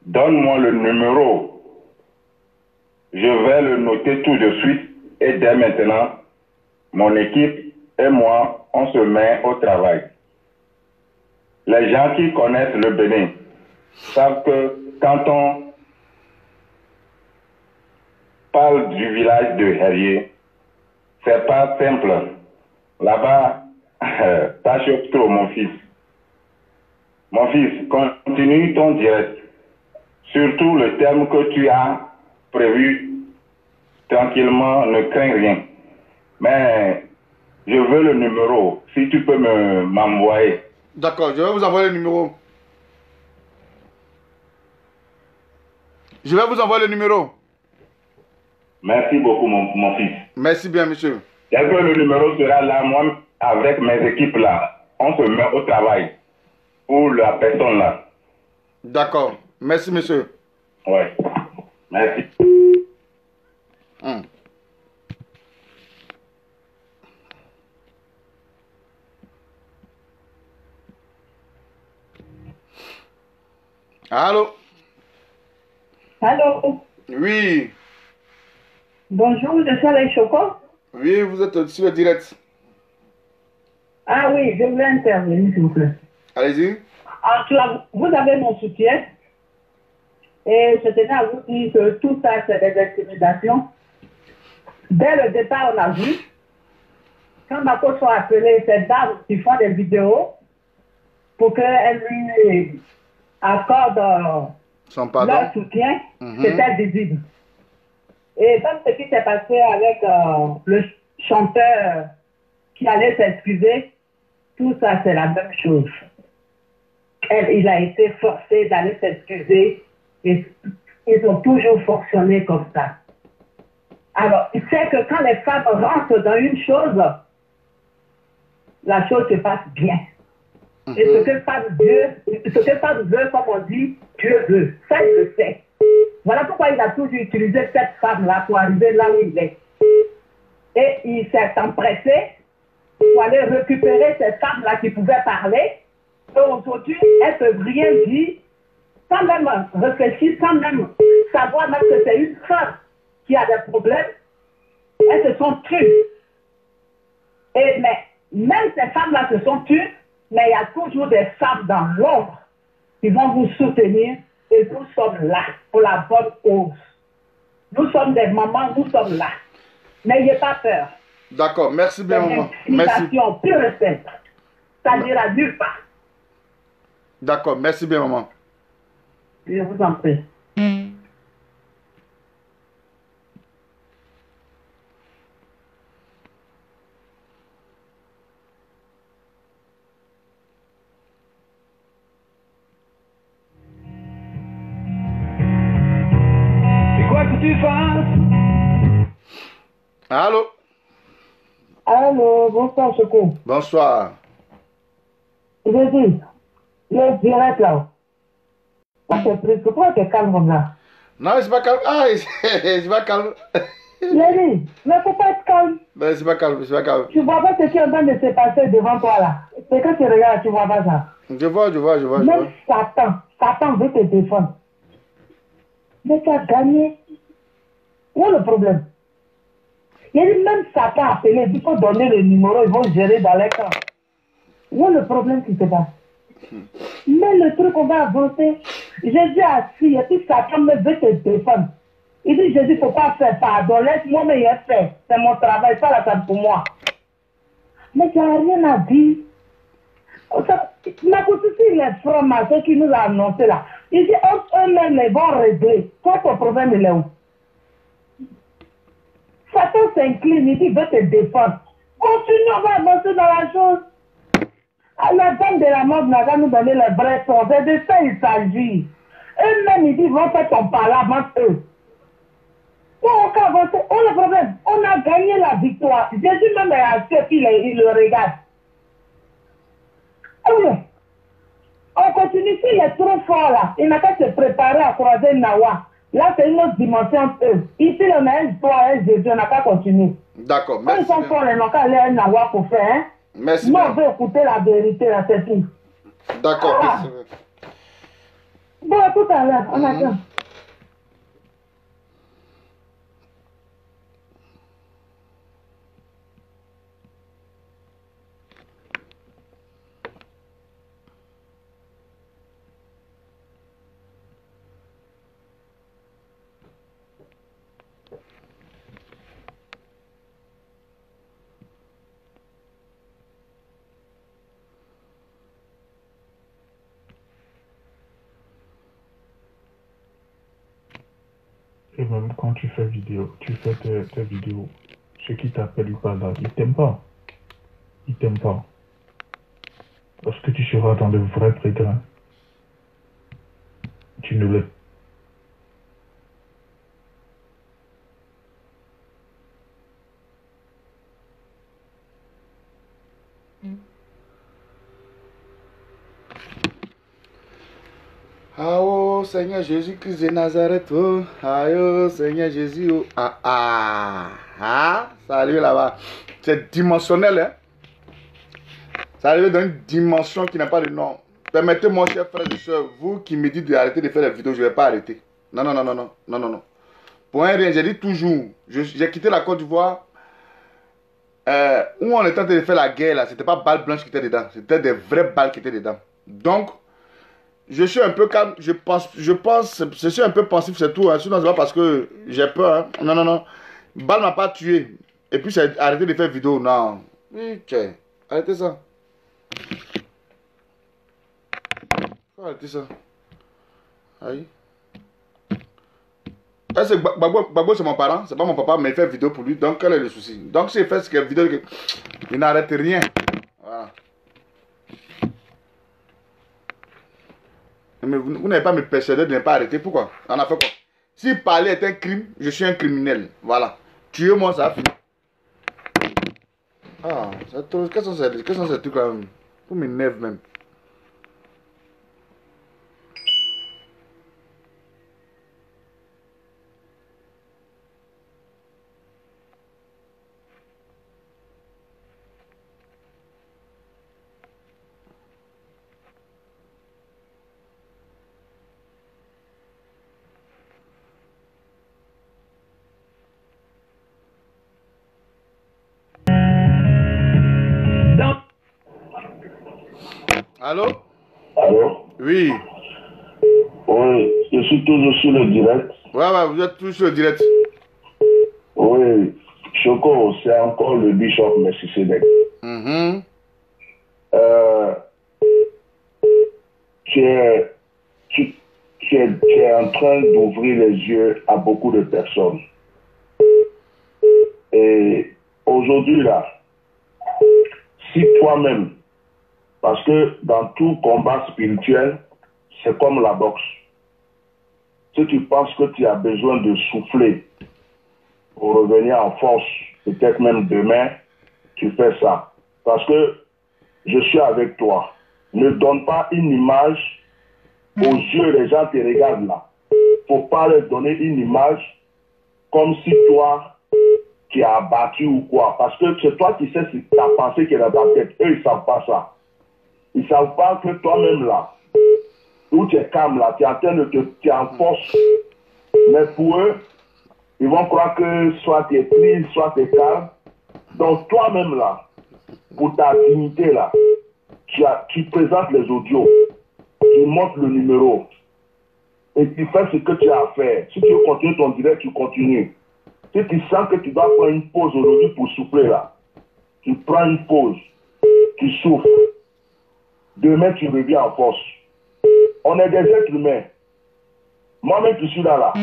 [SPEAKER 8] Donne-moi le numéro. Je vais le noter tout de suite et dès maintenant, mon équipe et moi, on se met au travail. Les gens qui connaissent le Bénin savent que quand on parle du village de Herrier, c'est pas simple. Là-bas, ça choque trop, mon fils. Mon fils, continue ton direct.
[SPEAKER 9] Surtout le terme que tu as prévu tranquillement, ne crains rien. Mais je veux le numéro, si tu peux m'envoyer.
[SPEAKER 3] D'accord, je vais vous envoyer le numéro. Je vais vous envoyer le numéro.
[SPEAKER 9] Merci beaucoup, mon fils.
[SPEAKER 3] Merci bien, monsieur.
[SPEAKER 9] Dès que le numéro sera là, moi, avec mes équipes là, on se met au travail pour la personne là.
[SPEAKER 3] D'accord. Merci, monsieur.
[SPEAKER 9] Ouais. Merci.
[SPEAKER 3] Allô?
[SPEAKER 7] Allô?
[SPEAKER 3] Oui.
[SPEAKER 7] Bonjour, je suis avec Choco.
[SPEAKER 3] Oui, vous êtes sur le direct.
[SPEAKER 7] Ah oui, je voulais intervenir, s'il vous plaît.
[SPEAKER 3] Allez-y.
[SPEAKER 7] Vous avez mon soutien. Et je tenais à vous dire que tout ça, c'est des intimidations. Dès le départ, on a vu, quand Marcos a appelé cette dame qui font des vidéos pour qu'elle lui accorde leur soutien, c'était visible. Et même ce qui s'est passé avec le chanteur qui allait s'excuser, tout ça, c'est la même chose. Il a été forcé d'aller s'excuser et ils ont toujours fonctionné comme ça. Alors, il sait que quand les femmes rentrent dans une chose, la chose se passe bien. Et ce que femme veut, comme on dit, Dieu veut. Ça, il le sait. Voilà pourquoi il a toujours utilisé cette femme-là pour arriver là où il est. Et il s'est empressé pour aller récupérer cette femme-là qui pouvait parler. Et aujourd'hui, elle ne peut rien dire, sans même réfléchir, sans même savoir même que c'est une femme qui a des problèmes. Elles se sont tues. Mais même ces femmes-là se sont tues, mais il y a toujours des femmes dans l'ombre qui vont vous soutenir et nous sommes là pour la bonne cause. Nous sommes des mamans, nous sommes là. N'ayez pas peur.
[SPEAKER 3] D'accord, merci bien, maman. Merci.
[SPEAKER 7] Pure et simple. Ça n'ira nulle part.
[SPEAKER 3] D'accord, merci bien, maman.
[SPEAKER 7] Je vous en prie.
[SPEAKER 1] Et quoi que tu fasses.
[SPEAKER 3] Allô?
[SPEAKER 7] Allô, bonsoir, Choco.
[SPEAKER 3] Bonsoir.
[SPEAKER 7] Je dis, le direct là. Pourquoi tu es calme comme ça?
[SPEAKER 3] Non, c'est pas calme. Ah, c'est pas calme.
[SPEAKER 7] Lévi, mais faut pas être calme.
[SPEAKER 3] Mais c'est pas calme, c'est pas calme.
[SPEAKER 7] Tu vois pas ce qui est en train de se passer devant toi là. C'est quand tu regardes, tu vois pas ça.
[SPEAKER 3] Je vois.
[SPEAKER 7] Même Satan veut te défendre. Mais tu as gagné. Où est le problème? Il dit même Satan a appelé, il faut donner le numéro, ils vont gérer dans les camps. Où est le problème qui se passe? Mais le truc, on va avancer. Jésus a assis, et puis Satan me veut te défendre. Il dit, Jésus, il ne faut pas faire pardon, laisse-moi me faire. C'est mon travail, pas la table pour moi. Mais tu n'as rien à dire. Ma cousine, les francs-maçons qui nous a annoncé là, il dit, eux-mêmes, ils vont régler. Toi, ton problème, il est où? Satan s'incline, il dit, il veut te défendre. Continue, on va avancer dans la chose. La dame de la mort n'a qu'à nous donner les vrais sons. C'est de ça il s'agit. Eux-mêmes, ils disent, ils vont faire ton parlement, eux. Bon, on va avancer. On a le problème. On a gagné la victoire. Jésus même est assis et puis il le regarde. Oui. On continue. S'il est trop fort là, il n'a qu'à se préparer à croiser Nawa. Là, c'est une autre dimension, eux. Ici, on a un toi, un Jésus, on n'a qu'à continuer.
[SPEAKER 3] D'accord, merci.
[SPEAKER 7] Quand ils sont forts, ils n'ont qu'à aller à Nawa pour faire, hein.
[SPEAKER 3] Merci.
[SPEAKER 7] Moi, on veut écouter la vérité, là, c'est tout.
[SPEAKER 3] D'accord,
[SPEAKER 7] merci. Bon, à tout à l'heure, on attend.
[SPEAKER 5] Et même quand tu fais tes vidéos, ceux qui t'appellent pas là, ils t'aiment pas. Ils t'aiment pas. Parce que tu seras dans le vrai prégrain. Tu ne l'es.
[SPEAKER 3] Ah oh Seigneur Jésus-Christ de Nazareth, oh, ah oh Seigneur Jésus, oh, ça arrive là-bas. C'est dimensionnel, hein. Ça arrive dans une dimension qui n'a pas de nom. Permettez-moi, chers frères et sœurs, vous qui me dites d'arrêter de faire des vidéos, je ne vais pas arrêter. Non, non, non, non, non, non, non, non. Pour un rien, j'ai dit toujours, j'ai quitté la Côte d'Ivoire, où on était en train de faire la guerre, là, c'était pas balles blanches qui étaient dedans, c'était des vraies balles qui étaient dedans. Donc, je suis un peu calme, je suis un peu pensif, c'est tout. Hein. Sinon, c'est pas parce que j'ai peur. Hein. Non, non, non. Balle m'a pas tué. Et puis, c'est arrêté de faire vidéo. Non. Ok. Arrêtez ça. Faut arrêter ça. Aïe. Babo, c'est mon parent. C'est pas mon papa, mais il fait vidéo pour lui. Donc, quel est le souci? Donc, s'il fait cette vidéo, il n'arrête rien. Voilà. Mais vous n'avez pas me persuader de ne pas arrêter. Pourquoi? On a fait quoi? Si parler est un crime, je suis un criminel. Voilà. Tuez-moi, ça a fini. Ah, quels sont ces trucs là? Vous m'énervez même. Allô?
[SPEAKER 4] Allô?
[SPEAKER 3] Oui.
[SPEAKER 4] Oui, je suis toujours sur le direct.
[SPEAKER 3] Ouais, vous êtes toujours sur le direct.
[SPEAKER 4] Oui, Choco, c'est encore le bishop Melchisedec. Tu es en train d'ouvrir les yeux à beaucoup de personnes. Et aujourd'hui, là, si toi-même, parce que dans tout combat spirituel, c'est comme la boxe. Si tu penses que tu as besoin de souffler pour revenir en force, peut-être même demain, tu fais ça. Parce que je suis avec toi. Ne donne pas une image aux yeux des gens qui regardent là. Il ne faut pas leur donner une image comme si toi, tu as abattu ou quoi. Parce que c'est toi qui sais si ta pensée qui est dans ta tête. Eux, ils ne savent pas ça. Ils ne savent pas que toi-même là, où tu es calme là, tu es en train de tu es en force. Mais pour eux, ils vont croire que soit tu es triste, soit tu es calme. Donc toi-même là, pour ta dignité là, tu présentes les audios, tu montres le numéro et tu fais ce que tu as à faire. Si tu veux continuer ton direct, tu continues. Si tu sens que tu dois prendre une pause aujourd'hui pour souffler là, tu prends une pause, tu souffles. Demain, tu reviens en force. On est des êtres humains. Moi-même, je suis là.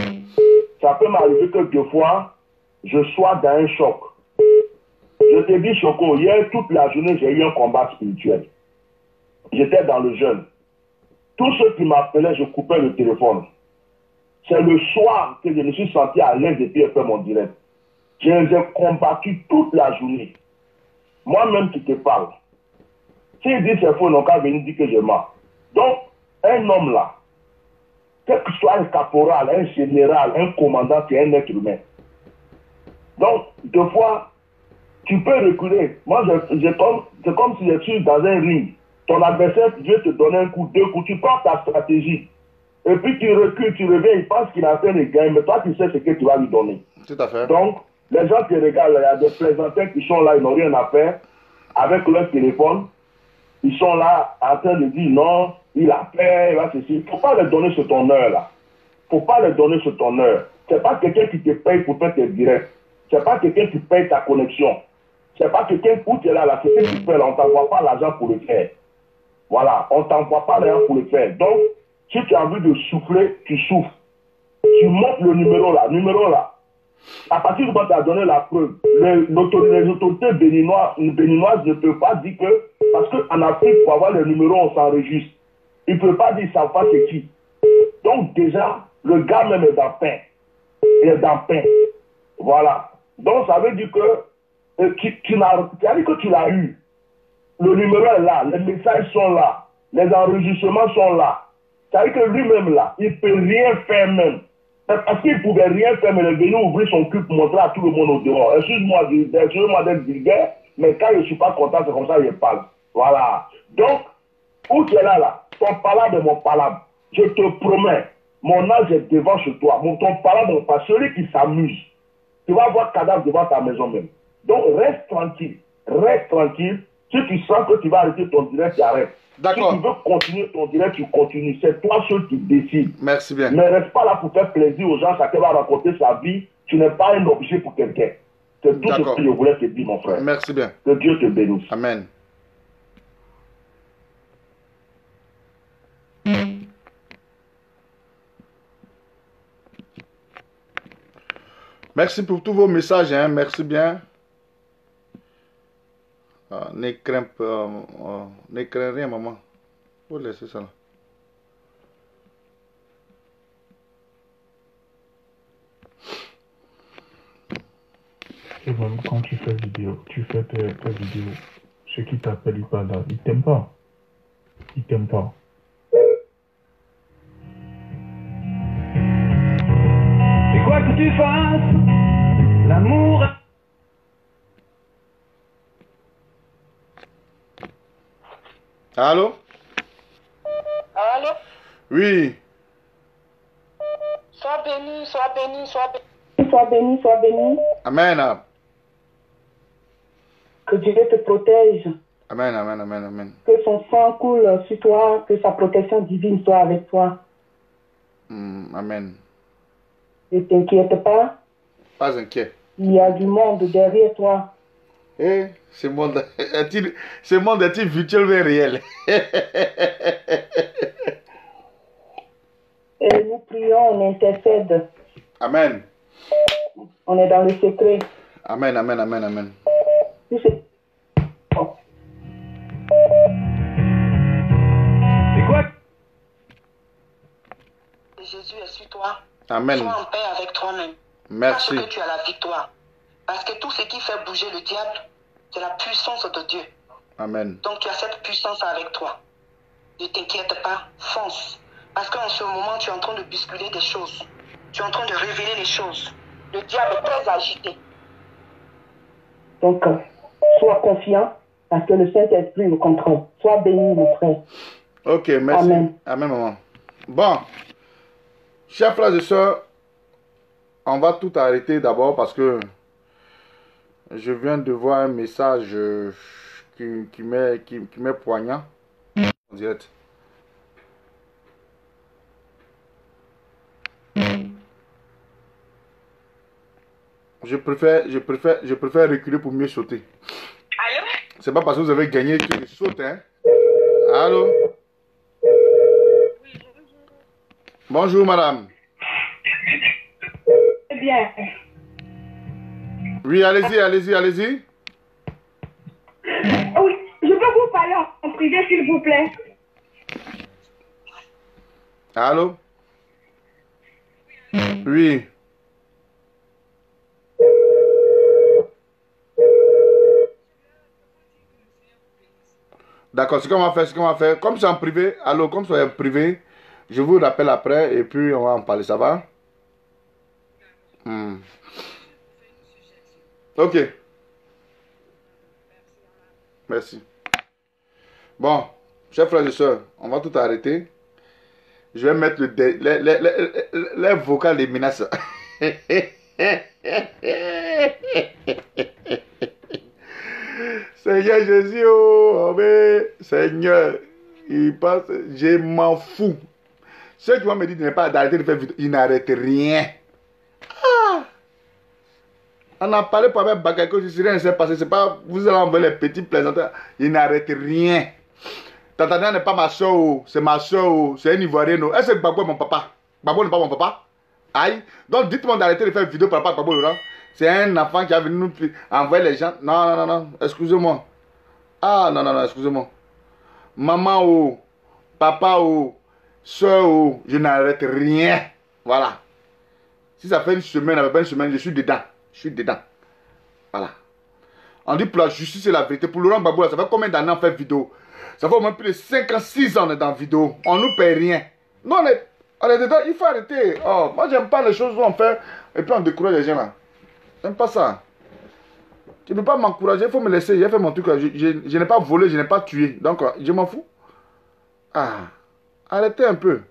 [SPEAKER 4] Ça peut m'arriver que des fois, je sois dans un choc. Je te dis, Choco, hier, toute la journée, j'ai eu un combat spirituel. J'étais dans le jeûne. Tous ceux qui m'appelaient, je coupais le téléphone. C'est le soir que je me suis senti à l'aise et puis j'ai fait mon direct. Je les ai combattus toute la journée. Moi-même qui te parle. S'il dit c'est faux, on n'a qu'à venir dire que je mens. Donc, un homme là, quel que soit un caporal, un général, un commandant, c'est un être humain. Donc, deux fois, tu peux reculer. Moi, c'est comme si je suis dans un ring. Ton adversaire veut te donner un coup, deux coups, tu prends ta stratégie. Et puis tu recules, tu reviens, il pense qu'il a fait le gain, mais toi tu sais ce que tu vas lui donner.
[SPEAKER 3] Tout à fait.
[SPEAKER 4] Donc, les gens qui regardent, il y a des plaisantins qui sont là, ils n'ont rien à faire, avec leur téléphone, ils sont là en train de dire non, il a peur, il va ceci. Il ne faut pas leur donner cet honneur-là. Il ne faut pas leur donner cet honneur. Ce n'est pas quelqu'un qui te paye pour faire tes directs. Ce n'est pas quelqu'un qui paye ta connexion. Ce n'est pas quelqu'un où tu es là, c'est ce que tu fais là, on ne t'envoie pas l'argent pour le faire. Voilà, on ne t'envoie pas l'argent pour le faire. Donc, si tu as envie de souffler, tu souffles. tu montres le numéro là. À partir du moment où tu as donné la preuve, les autorités béninoises ne peuvent pas dire que, parce qu'en Afrique, pour avoir le numéro, on s'enregistre. Ils ne peuvent pas dire ça pas c'est qui. Donc déjà, le gars même est dans pain. Il est dans pain. Voilà. Donc ça veut dire que tu l'as eu. Le numéro est là, les messages sont là, les enregistrements sont là. Ça veut dire que lui-même là, il ne peut rien faire même. Parce qu'il ne pouvait rien faire, mais il est venu ouvrir son cul pour montrer à tout le monde au dehors. Excuse-moi d'être vulgaire, mais quand je ne suis pas content, c'est comme ça que je parle. Voilà. Donc, où tu es là, ton palabre est mon palabre. Je te promets, mon âge est devant chez toi. Ton palabre est mon palabre. Celui qui s'amuse, tu vas avoir cadavre devant ta maison même. Donc, reste tranquille. Reste tranquille. Si tu sens que tu vas arrêter ton direct, tu arrêtes.
[SPEAKER 3] D'accord.
[SPEAKER 4] Si tu veux continuer ton direct, tu continues. C'est toi seul qui décides.
[SPEAKER 3] Merci bien.
[SPEAKER 4] Mais reste pas là pour faire plaisir aux gens. Chacun va raconter sa vie. Tu n'es pas un objet pour quelqu'un. C'est tout ce que je voulais te dire, mon frère.
[SPEAKER 3] Merci bien.
[SPEAKER 4] Que Dieu te bénisse.
[SPEAKER 3] Amen. Merci pour tous vos messages. Hein. Merci bien. Ne crains rien, maman. Faut laisser ça là.
[SPEAKER 5] Et même quand tu fais tes vidéos, ceux qui t'appellent, ils parlent là, ils t'aiment pas. Ils t'aiment pas.
[SPEAKER 1] Et quoi que tu fasses, l'amour.
[SPEAKER 3] Allô?
[SPEAKER 10] Allô?
[SPEAKER 3] Oui.
[SPEAKER 10] Sois béni, sois béni, sois béni. Sois béni, sois béni.
[SPEAKER 3] Amen.
[SPEAKER 10] Que Dieu te protège.
[SPEAKER 3] Amen, amen, amen, amen.
[SPEAKER 10] Que son sang coule sur toi, que sa protection divine soit avec toi.
[SPEAKER 3] Amen.
[SPEAKER 10] Ne t'inquiète pas.
[SPEAKER 3] Pas inquiet.
[SPEAKER 10] Il y a du monde derrière toi.
[SPEAKER 3] Eh, ce monde est-il virtuel mais réel?
[SPEAKER 10] Et nous prions, on intercède.
[SPEAKER 3] Amen.
[SPEAKER 10] On est dans le secret.
[SPEAKER 3] Amen, amen, amen, amen.
[SPEAKER 1] C'est quoi?
[SPEAKER 10] Jésus est sur toi.
[SPEAKER 3] Amen.
[SPEAKER 10] Sois en paix avec toi-même.
[SPEAKER 3] Merci.
[SPEAKER 10] Sache que tu as la victoire. Parce que tout ce qui fait bouger le diable, c'est la puissance de Dieu.
[SPEAKER 3] Amen.
[SPEAKER 10] Donc tu as cette puissance avec toi. Ne t'inquiète pas, fonce. Parce qu'en ce moment, tu es en train de bousculer des choses. Tu es en train de révéler les choses. Le diable est très agité. Donc, sois confiant parce que le Saint-Esprit le contrôle. Sois béni, mon frère.
[SPEAKER 3] Ok, merci.
[SPEAKER 10] Amen.
[SPEAKER 3] Amen, maman. Bon, chers frères et sœurs, on va tout arrêter d'abord parce que je viens de voir un message qui m'est poignant en direct. Je préfère reculer pour mieux sauter.
[SPEAKER 10] Allô?
[SPEAKER 3] C'est pas parce que vous avez gagné que je saute, hein? Allô? Bonjour, madame.
[SPEAKER 10] C'est bien.
[SPEAKER 3] Oui, allez-y, allez-y, allez-y.
[SPEAKER 10] Oui, je peux vous parler en privé, s'il vous plaît.
[SPEAKER 3] Allô? Oui. D'accord, c'est qu'on va faire, Comme c'est en privé, allô, comme c'est en privé, je vous rappelle après et puis on va en parler, ça va? Ok. Merci. Bon, chers frères et sœurs, on va tout arrêter. Je vais mettre les vocales des menaces. Seigneur Jésus, oh, mais Seigneur, il passe, je m'en fous. Ceux qui vont me dire de ne pas d'arrêter de faire vidéo, ils n'arrêtent rien. Ah. On a parlé pour avec Bakayoko, si rien ne s'est passé, c'est pas, vous allez envoyer les petits plaisanteurs, ils n'arrêtent rien. Tatania n'est pas ma soeur, c'est ma soeur, c'est un Ivoirien. Est-ce que Gbagbo est mon papa? Gbagbo n'est pas mon papa? Aïe. Donc dites-moi d'arrêter de faire une vidéo par rapport à Gbagbo Laurent. C'est un enfant qui a venu nous envoyer les gens. Non, non, non, non. Excusez-moi. Ah, non, non, non, excusez-moi. Maman ou papa ou soeur ou je n'arrête rien. Voilà. Si ça fait une semaine, avec pas une semaine, je suis dedans. Je suis dedans. Voilà. On dit pour la justice et la vérité. Pour Laurent Gbagbo, ça fait combien d'années on fait vidéo? Ça fait au moins plus de 5 ans, 6 ans on est dans la vidéo. On nous paye rien. Non, on est dedans. Il faut arrêter. Oh, moi, j'aime pas les choses où on fait et puis on décourage les gens là. J'aime pas ça. Tu ne peux pas m'encourager, il faut me laisser. J'ai fait mon truc. Je n'ai pas volé, je n'ai pas tué. Donc, je m'en fous. Ah, arrêtez un peu.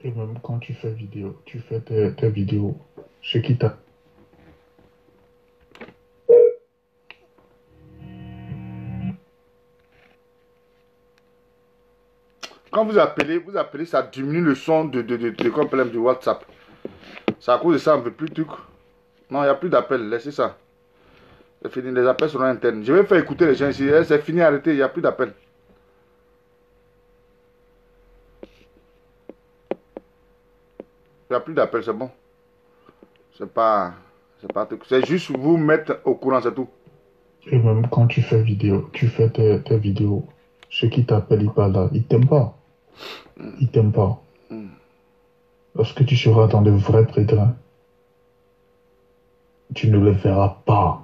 [SPEAKER 5] Et même quand tu fais vidéo, tu fais tes vidéos, ce qui t'a...
[SPEAKER 3] Quand vous appelez, ça diminue le son de WhatsApp. C'est à cause de ça, on ne veut plus de trucs. Non, il n'y a plus d'appels, laissez ça. C'est fini, les appels seront internes. Je vais faire écouter les gens ici. C'est fini, arrêtez, il n'y a plus d'appels. Il n'y a plus d'appels, c'est bon. C'est pas un truc. C'est juste vous mettre au courant, c'est tout.
[SPEAKER 5] Et même quand tu fais vidéo, tu fais tes vidéos, ceux qui t'appellent, ils parlent là, ils t'aiment pas. Ils t'aiment pas. Lorsque tu seras dans de vrais pétrins, tu ne le verras pas.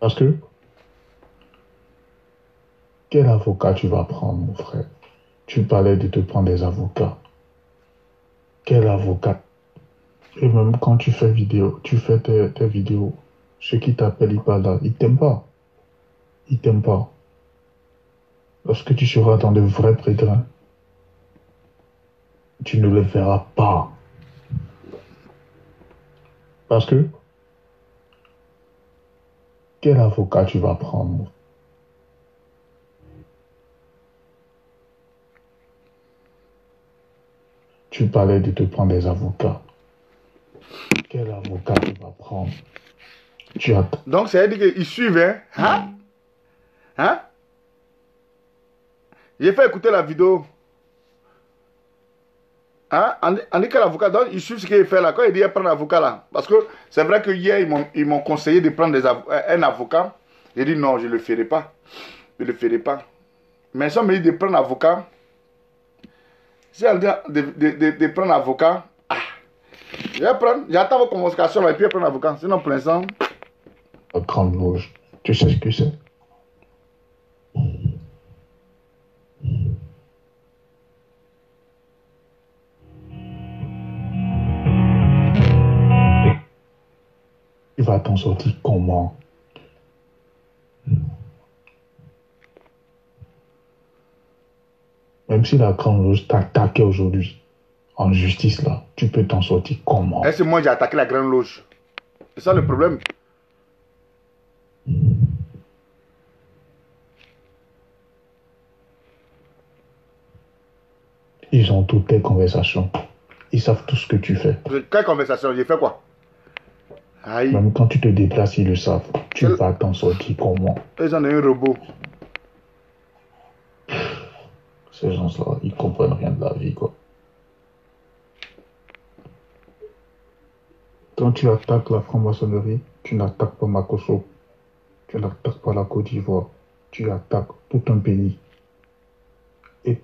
[SPEAKER 5] Parce que, quel avocat tu vas prendre, mon frère? Tu parlais de te prendre des avocats. Quel avocat? Et même quand tu fais vidéo, tu fais tes vidéos, ceux qui t'appellent, ils parlent là, ils t'aiment pas. Ils t'aiment pas. Lorsque tu seras dans de vrais pétrins, tu ne le verras pas. Parce que, quel avocat tu vas prendre? Tu parlais de te prendre des avocats. Quel avocat tu vas prendre?
[SPEAKER 3] Donc, ça veut dire qu'ils suivent, hein? Hein? J'ai fait écouter la vidéo. Hein? On dit quel avocat, donc ils suivent ce qu'il fait là. Quand il dit prendre un avocat là, parce que c'est vrai que hier, ils m'ont conseillé de prendre un avocat. J'ai dit non, je ne le ferai pas. Je ne le ferai pas. Mais si on me dit de prendre un avocat, si on dit de prendre un avocat, je vais prendre, j'attends vos convocations et puis je prends un avocat. Sinon, pour l'instant.
[SPEAKER 5] La grande loge, tu sais ce que c'est? Tu vas t'en sortir comment? Même si la grande loge t'a attaqué aujourd'hui, en justice là, tu peux t'en sortir comment?
[SPEAKER 3] Est-ce que moi j'ai attaqué la grande loge? C'est ça le problème.
[SPEAKER 5] Ils ont toutes tes conversations. Ils savent tout ce que tu fais.
[SPEAKER 3] Quelle conversation? J'ai fait quoi? Aïe.
[SPEAKER 5] Même quand tu te déplaces, ils le savent. Tu vas t'en sortir comment?
[SPEAKER 3] Ils ont un robot.
[SPEAKER 5] Ces gens-là, ils comprennent rien de la vie, quoi. Quand tu attaques la franc-maçonnerie, tu n'attaques pas Makosso. Tu n'attaques pas la Côte d'Ivoire. Tu attaques tout un pays. Et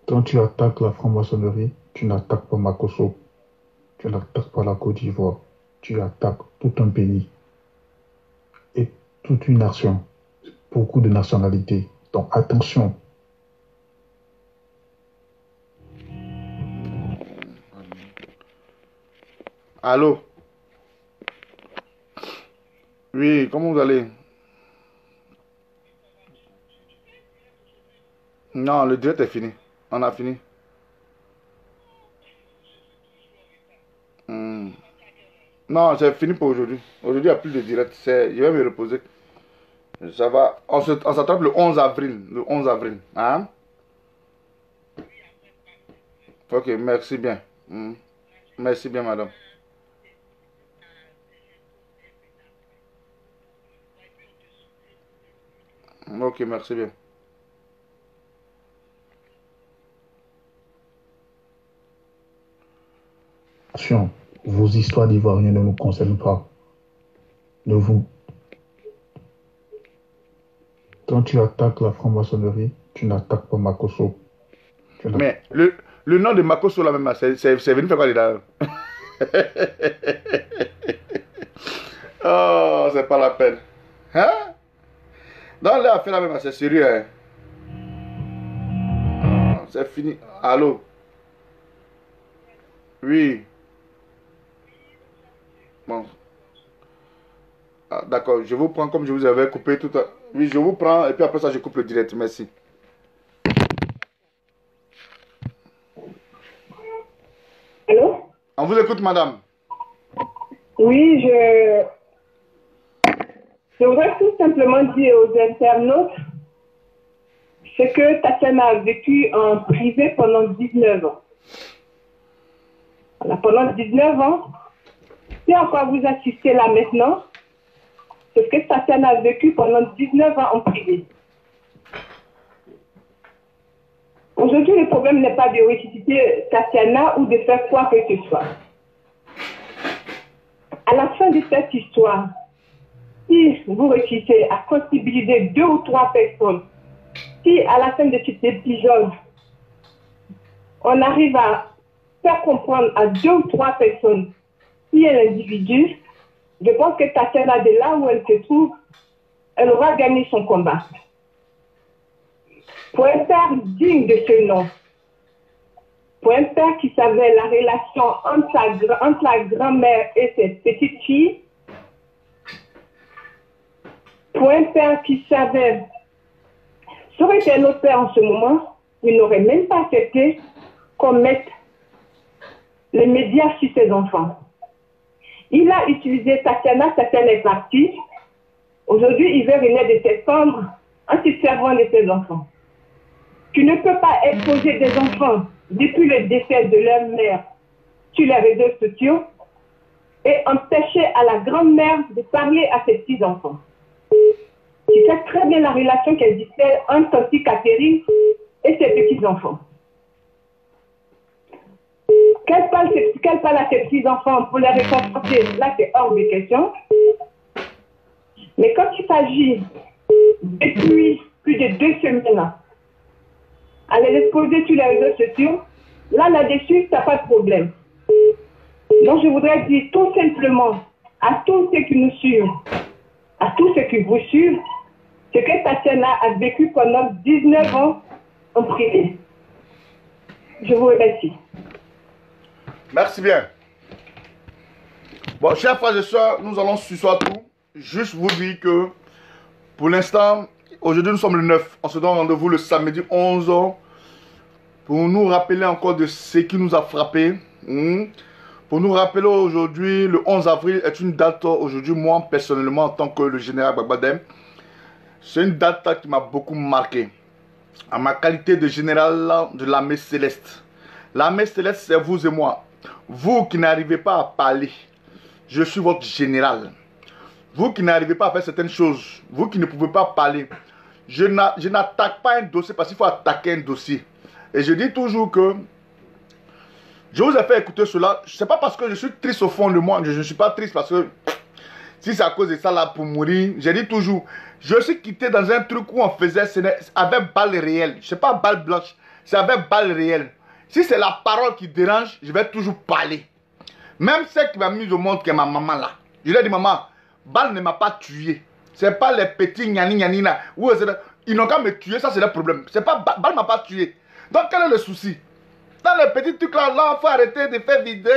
[SPEAKER 5] quand tu attaques la franc-maçonnerie, tu n'attaques pas Makosso. Tu n'attaques pas la Côte d'Ivoire. Tu attaques tout un pays. Et toute une nation. Beaucoup de nationalités. Donc attention.
[SPEAKER 3] Allô? Oui, comment vous allez? Non, le direct est fini. On a fini. Non, c'est fini pour aujourd'hui. Aujourd'hui, il n'y a plus de direct. Je vais me reposer. Ça va. On s'attrape le 11 avril. Le 11 avril. Hein? Ok, merci bien. Merci bien, madame. Ok, merci bien.
[SPEAKER 5] Attention, vos histoires d'Ivoiriens ne nous concernent pas. Ne vous. Quand tu attaques la franc-maçonnerie, tu n'attaques pas Makosso.
[SPEAKER 3] Mais le nom de Makosso là même, c'est venu faire quoi là? Oh, c'est pas la peine. Hein? Dans les affaires là même, c'est sérieux. Hein? Oh, c'est fini. Allô? Oui. Bon. Ah, d'accord, je vous prends comme je vous avais coupé tout à... Oui, je vous prends et puis après ça, je coupe le direct. Merci.
[SPEAKER 7] Allô?
[SPEAKER 3] On vous écoute, madame.
[SPEAKER 7] Oui, je voudrais tout simplement dire aux internautes ce que Tatiana a vécu en privé pendant 19 ans. Voilà, pendant 19 ans, si encore vous assistez là maintenant, c'est ce que Tatiana a vécu pendant 19 ans en privé. Aujourd'hui, le problème n'est pas de ressusciter Tatiana ou de faire quoi que ce soit. À la fin de cette histoire, si vous ressuscitez à sensibiliser 2 ou 3 personnes, si à la fin de cet épisode, on arrive à faire comprendre à 2 ou 3 personnes qui est l'individu, je pense que Tatiana, de là où elle se trouve, elle aura gagné son combat. Pour un père digne de ce nom, pour un père qui savait la relation entre la grand-mère et ses petites filles, pour un père qui savait, ça aurait été un autre père en ce moment, il n'aurait même pas accepté qu'on mette les médias sur ses enfants. Il a utilisé Tatiana est partie. Aujourd'hui, il veut venir de ses cendres en se servant de ses enfants. Tu ne peux pas exposer des enfants depuis le décès de leur mère sur les réseaux sociaux et empêcher à la grand-mère de parler à ses petits-enfants. Tu sais très bien la relation qu'elle existait entre Tante Catherine et ses petits-enfants. Qu'elle parle à ses petits-enfants pour les réconforter, là c'est hors de question. Mais quand il s'agit depuis plus de 2 semaines à les exposer sur les réseaux sociaux, là-dessus, ça n'a pas de problème. Donc je voudrais dire tout simplement à tous ceux qui nous suivent, à tous ceux qui vous suivent, ce que Tatiana a vécu pendant 19 ans en privé. Je vous remercie.
[SPEAKER 3] Merci bien. Bon, chers frères et sœurs, nous allons ce soir tout. Juste vous dire que pour l'instant, aujourd'hui nous sommes le 9. On se donne rendez-vous le samedi 11 pour nous rappeler encore de ce qui nous a frappé. Pour nous rappeler aujourd'hui, le 11 avril est une date, aujourd'hui, moi personnellement en tant que le général Bagbadem, c'est une date qui m'a beaucoup marqué. À ma qualité de général de l'armée céleste. L'armée céleste, c'est vous et moi. Vous qui n'arrivez pas à parler, je suis votre général. Vous qui n'arrivez pas à faire certaines choses, vous qui ne pouvez pas parler, je n'attaque pas un dossier parce qu'il faut attaquer un dossier. Et je dis toujours que je vous ai fait écouter cela. Ce n'est pas parce que je suis triste au fond de moi. Je ne suis pas triste parce que si c'est à cause de ça là pour mourir. J'ai dit toujours, je suis quitté dans un truc où on faisait avec balle réelle. Je ne sais pas balle blanche, c'est avec balle réelle. Si c'est la parole qui dérange, je vais toujours parler. Même celle qui m'a mis au monde, qui est ma maman là. Je lui ai dit, maman, balle ne m'a pas tué. Ce n'est pas les petits gnani gnani là. Ils n'ont qu'à me tuer, ça c'est le problème. C'est pas balle ne m'a pas tué. Donc quel est le souci? Dans les petits trucs là, il faut arrêter de faire vidéo.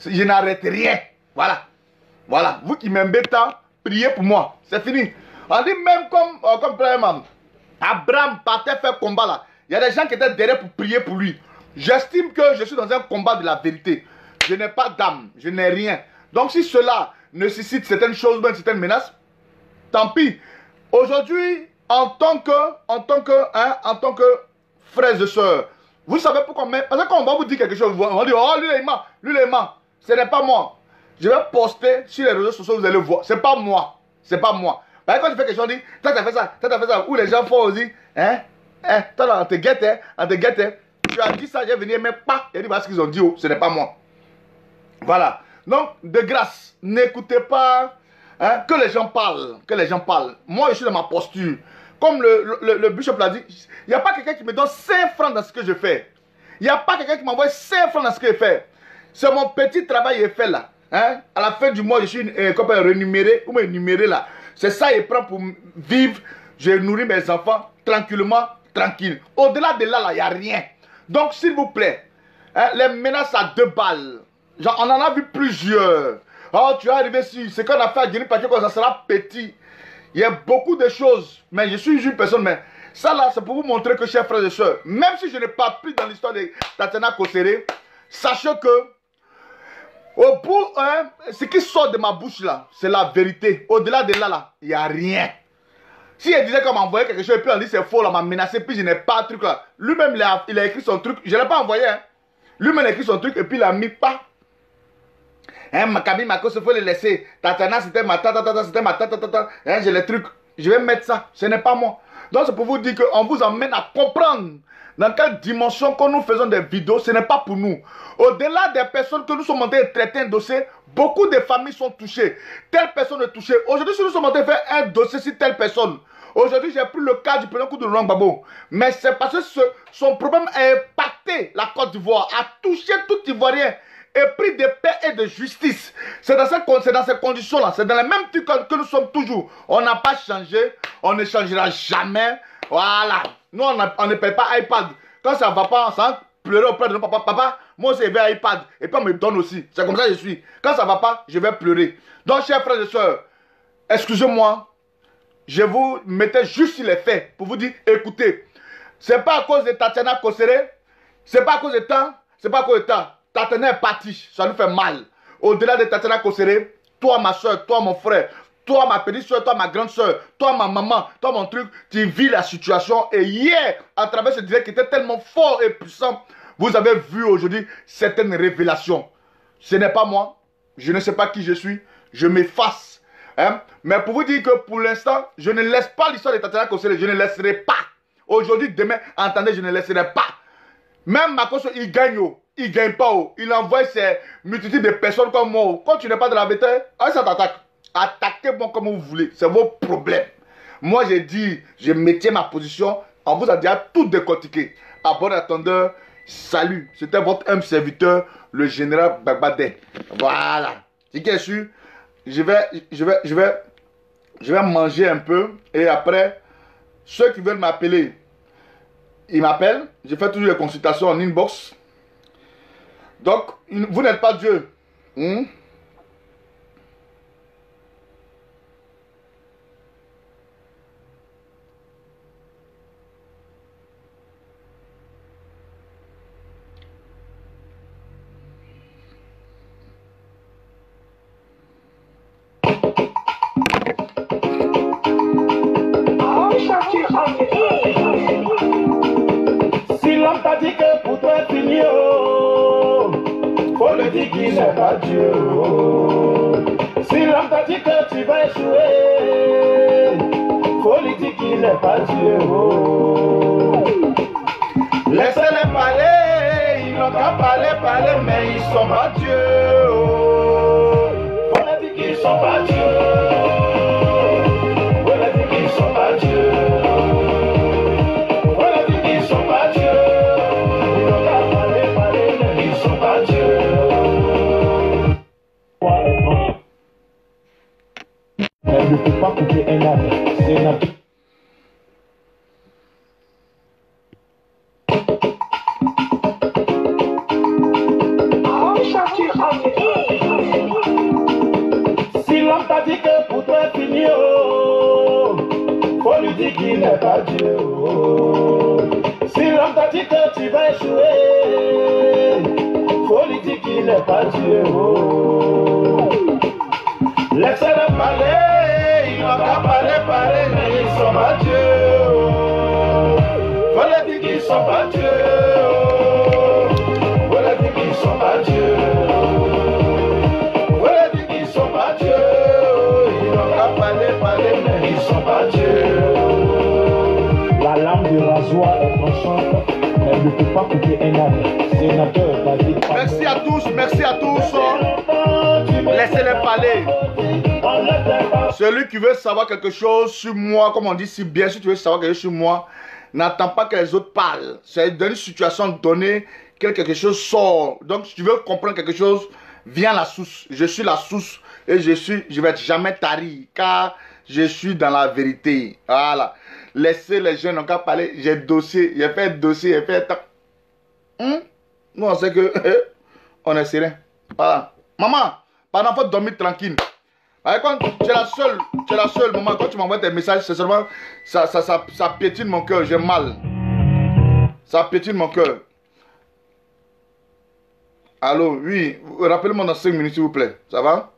[SPEAKER 3] Je n'arrête rien. Voilà. Voilà. Vous qui m'aimez tant, priez pour moi. C'est fini. On dit même comme premièrement, Abraham partait faire combat là. Il y a des gens qui étaient derrière pour prier pour lui. J'estime que je suis dans un combat de la vérité. Je n'ai pas d'âme. Je n'ai rien. Donc si cela nécessite certaines choses, même certaines menaces, tant pis. Aujourd'hui, en tant que frères et sœurs, Vous savez pourquoi? Parce que quand on va vous dire quelque chose, on va dire, oh, lui, il ment, lui, il ment. Ce n'est pas moi. Je vais poster sur les réseaux sociaux, vous allez voir. C'est pas moi. C'est pas moi. Parce que quand tu fais quelque chose, on dit, toi, t'as fait ça, toi, t'as fait ça. Ou les gens font aussi, toi, là, on te guette, on te guette. Tu as dit ça, j'ai venu, mais pas. Il dit, parce qu'ils ont dit, oh, ce n'est pas moi. Voilà. Donc, de grâce, n'écoutez pas que les gens parlent. Que les gens parlent. Moi, je suis dans ma posture. Comme le bishop l'a dit, il n'y a pas quelqu'un qui me donne 5 francs dans ce que je fais. Il n'y a pas quelqu'un qui m'envoie 5 francs dans ce que je fais. C'est mon petit travail qui est fait là. À la fin du mois, je suis renuméré ou énuméré là. C'est ça, il prend pour vivre. Je nourris mes enfants tranquillement, tranquille. Au-delà de là, il n'y a rien. Donc, s'il vous plaît, les menaces à 2 balles. Genre, on en a vu plusieurs. Oh, tu es arrivé sur ce qu'on a fait à Guinée, parce que ça sera petit. Il y a beaucoup de choses. Mais je suis une personne, mais ça là, c'est pour vous montrer que, chers frères et sœurs, même si je n'ai pas pris dans l'histoire de Tatiana Kosere, sachez que, au bout, ce qui sort de ma bouche là, c'est la vérité. Au-delà de là, il n'y a rien. Si elle disait qu'on m'a envoyé quelque chose, et puis on dit c'est faux, là, m'a menacé, puis je n'ai pas de truc là. Lui-même, il a écrit son truc, je ne l'ai pas envoyé. Lui-même, il a écrit son truc, et puis il a mis pas. Makabi Mako, il faut le laisser. Tatiana, c'était ma tata, c'était ma tata. J'ai les trucs. Je vais mettre ça. Ce n'est pas moi. Donc, c'est pour vous dire qu'on vous emmène à comprendre dans quelle dimension quand nous faisons des vidéos, ce n'est pas pour nous. Au-delà des personnes que nous sommes en train de traiter un dossier, beaucoup de familles sont touchées. Telle personne est touchée. Aujourd'hui, si nous sommes en train de faire un dossier sur telle personne, aujourd'hui, j'ai pris le cas du président coup de Laurent Gbagbo. Mais c'est parce que son problème a impacté la Côte d'Ivoire, a touché tout Ivoirien. Esprit de paix et de justice. C'est dans ces conditions-là. C'est dans les mêmes trucs que nous sommes toujours. On n'a pas changé. On ne changera jamais. Voilà. Nous, on ne paye pas iPad. Quand ça ne va pas, on s'en pleurer auprès de nos papa. Papa, moi aussi, je vais iPad. Et puis on me donne aussi. C'est comme ça que je suis. Quand ça ne va pas, je vais pleurer. Donc, chers frères et sœurs, excusez-moi. Je vous mettais juste sur les faits pour vous dire, écoutez, ce n'est pas à cause de Tatiana Kosere. Ce n'est pas à cause de temps. Ce n'est pas à cause de temps. Tatiana est partie, ça nous fait mal. Au-delà de Tatiana Kosere, toi ma soeur, toi mon frère, toi ma petite soeur, toi ma grande soeur, toi ma maman, toi mon truc, tu vis la situation. Et hier, à travers ce direct qui était tellement fort et puissant, vous avez vu aujourd'hui certaines révélations. Ce n'est pas moi, je ne sais pas qui je suis, je m'efface. Mais pour vous dire que pour l'instant, je ne laisse pas l'histoire de Tatiana Kosere, je ne laisserai pas. Aujourd'hui, demain, entendez, je ne laisserai pas. Même Makoso, il gagne. Il ne gagne pas. Il envoie ses multitudes de personnes comme moi. Quand tu n'es pas de la bataille, ça t'attaque. Attaquez-moi comme vous voulez. C'est vos problèmes. Moi, j'ai dit, je mettais ma position. On vous a déjà tout décortiqué. À bon attendeur, salut. C'était votre humble serviteur, le général Bagbadé. Voilà. C'est qui est sûr. Je vais manger un peu. Et après, ceux qui veulent m'appeler, ils m'appellent. Je fais toujours les consultations en inbox. Donc, vous n'êtes pas Dieu.
[SPEAKER 2] Si l'homme t'a dit que pour toi c'est fini, faut le dire qu'il n'est pas Dieu. Si l'homme t'a dit que tu vas échouer, faut lui dire qu'il n'est pas Dieu. Laissez-les parler, ils n'ont qu'à parler, mais ils sont pas Dieu. Faut leur dire qu'ils sont pas Dieu. Faut leur dire qu'ils sont pas Dieu. Faut leur dire qu'ils sont pas Dieu. Ils n'ont qu'à parler, mais ils sont pas Dieu. Elle ne peut pas couper un arbre. C'est un arbre. Si l'homme t'a dit que pour toi c'est fini, faut lui dire qu'il n'est pas Dieu. Si l'homme t'a dit que tu vas échouer, faut lui dire qu'il n'est pas Dieu. Laissez-les parler, ils n'ont qu'à parler, mais ils sont pas Dieu. Faut leur dire qu'ils sont pas Dieu.
[SPEAKER 1] tranchante, elle ne peut pas couper un arbre. Sénateur David Palmer.
[SPEAKER 3] Merci à tous, merci à tous. Laissez-les parler. Celui qui veut savoir quelque chose sur moi, comme on dit si bien, si tu veux savoir quelque chose sur moi, n'attends pas que les autres parlent. C'est dans une situation donnée que quelque chose sort. Donc, si tu veux comprendre quelque chose, viens à la source. Je suis la source et je vais jamais tarir car je suis dans la vérité. Voilà. Laissez les jeunes encore parler. J'ai dossier, j'ai fait dossier, j'ai fait... Nous, on sait que on est serein. Voilà. Maman, pendant faut dormir tranquille. Quand tu es la seule, maman, quand tu m'envoies tes messages, c'est seulement ça piétine mon cœur, j'ai mal. Ça piétine mon cœur. Allô, oui, rappelez-moi dans 5 minutes s'il vous plaît, ça va?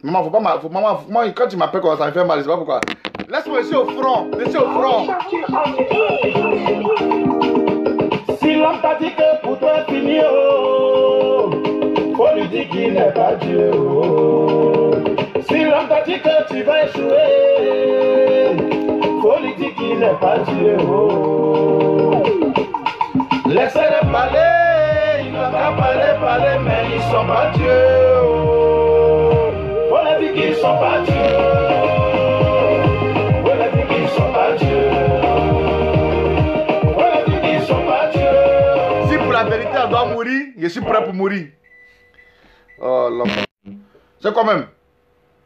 [SPEAKER 3] Maman, maman, quand tu m'appelles comme ça me fait mal, je sais pas pourquoi. Laisse-moi laisser au front, laissez au front.
[SPEAKER 2] Si l'homme t'a dit que pour toi c'est fini, oh, faut lui dire qu'il n'est pas Dieu. Oh. Si l'homme t'a dit que tu vas échouer, faut lui dire qu'il n'est pas Dieu. Oh. Laissez-les parler, ils n'ont qu'à parler, mais ils sont pas Dieu. Oh. Faut leur dire qu'ils sont pas Dieu. Faut leur dire qu'ils sont pas Dieu.
[SPEAKER 3] La vérité, elle doit mourir, je suis prêt pour mourir. Oh, l'enfant. C'est quand même.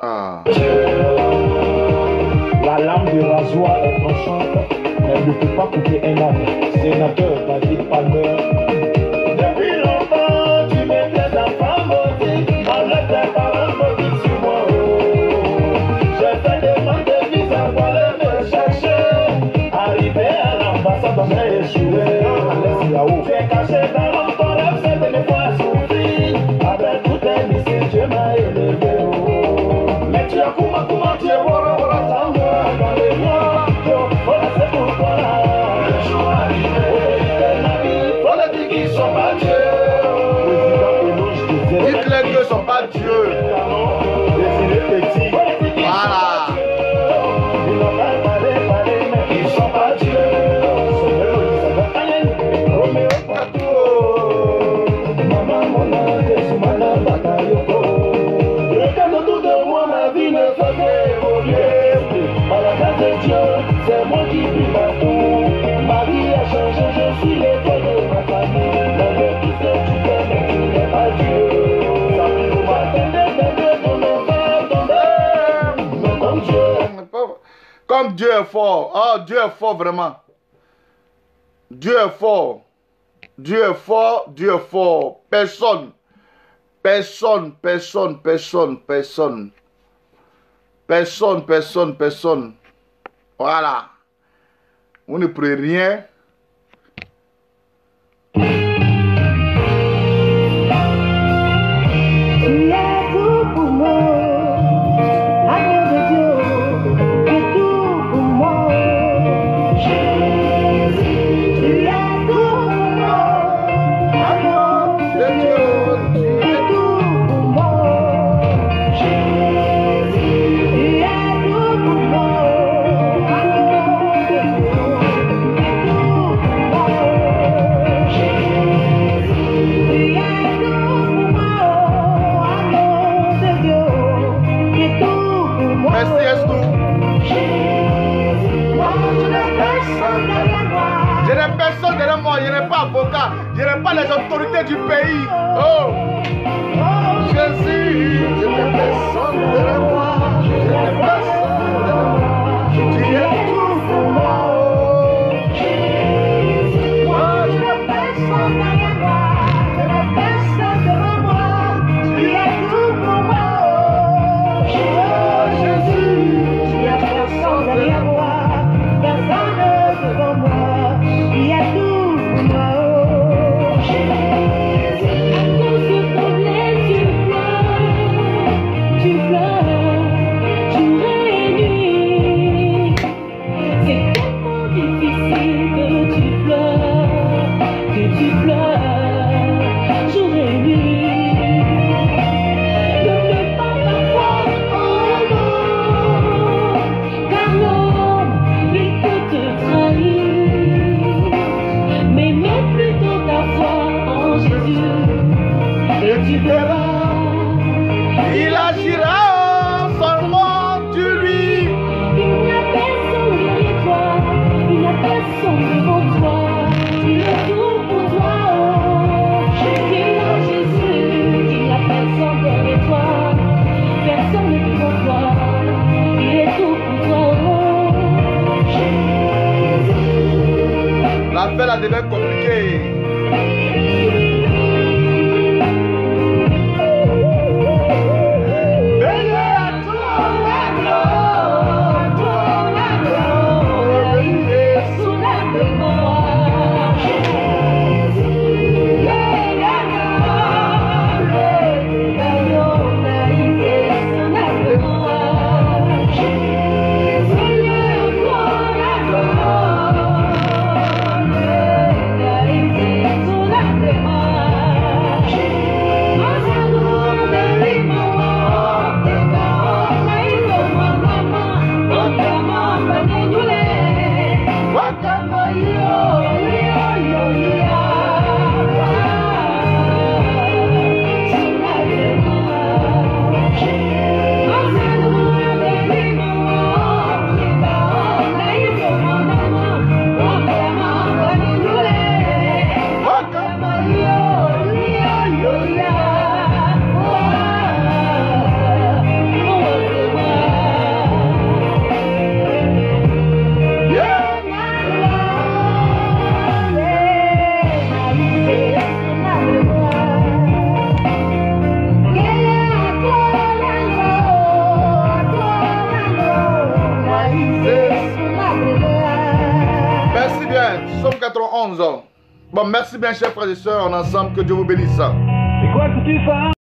[SPEAKER 3] Ah.
[SPEAKER 1] La lame de rasoir est tranchante, elle ne peut pas couper un arbre. Sénateur David Palmer.
[SPEAKER 2] Depuis longtemps, tu mettais ta femme maudite, enlève tes parents maudits sur moi. J'ai fait des demandes de visa pour aller me chercher. Arrivé à l'ambassade, on a échoué. J'ai caché dans ton rêve, c'est de me voir souffrir. Avec tout tes missiles, Dieu m'a élevé. Mais tu as comment tu es wara sans moi dans les mois. Voilà, c'est pourquoi le jour arrivé. Voilà, dis qu'ils sont pas Dieu.
[SPEAKER 3] Dites-les qu'ils ne sont pas Dieu. Voilà.
[SPEAKER 2] Ils n'ont pas parlé, mais ils sont pas Dieu. Regarde autour de moi, ma vie ne faisait évoluer. Par la grâce de Dieu, c'est moi qui vis partout. Ma vie a changé, je suis l'étoile de ma famille. Malgré tout ce que tu fais, mais tu n'es pas Dieu.
[SPEAKER 3] Comme Dieu est fort. Oh, Dieu est fort vraiment. Dieu est fort. Dieu est fort, Dieu est fort. Personne. Voilà. Vous ne prenez rien.
[SPEAKER 11] Tu es tout pour moi. Amour de Dieu, tu es tout pour moi. Jésus, tu es tout pour moi. Amour de Dieu, tu es tout pour moi. Jésus, tu es tout pour moi. Amour de Dieu, tu es tout pour moi. Jésus, tu es tout pour moi. Amour de Dieu, tu es tout pour moi.
[SPEAKER 3] Merci, Estou.
[SPEAKER 11] Moi, je n'ai personne derrière moi.
[SPEAKER 3] Je n'ai personne derrière moi, je n'ai pas avocat, je n'ai pas les autorités du pays. Oh, Jésus, je n'ai personne derrière moi, je n'ai personne derrière moi. Tu es tout pour moi.
[SPEAKER 11] Moi, je n'ai personne derrière moi. Je n'ai personne devant moi. Tu es tout pour moi. Jésus, tu n'as personne derrière moi. Personne devant moi. Tu es tout pour moi. Jésus, à cause de ton lait, tu pleures.
[SPEAKER 3] l'affaire là devient compliquée. Bon, merci bien, chers frères et sœurs, en ensemble, que Dieu vous bénisse.
[SPEAKER 6] C'est quoi que tu fais?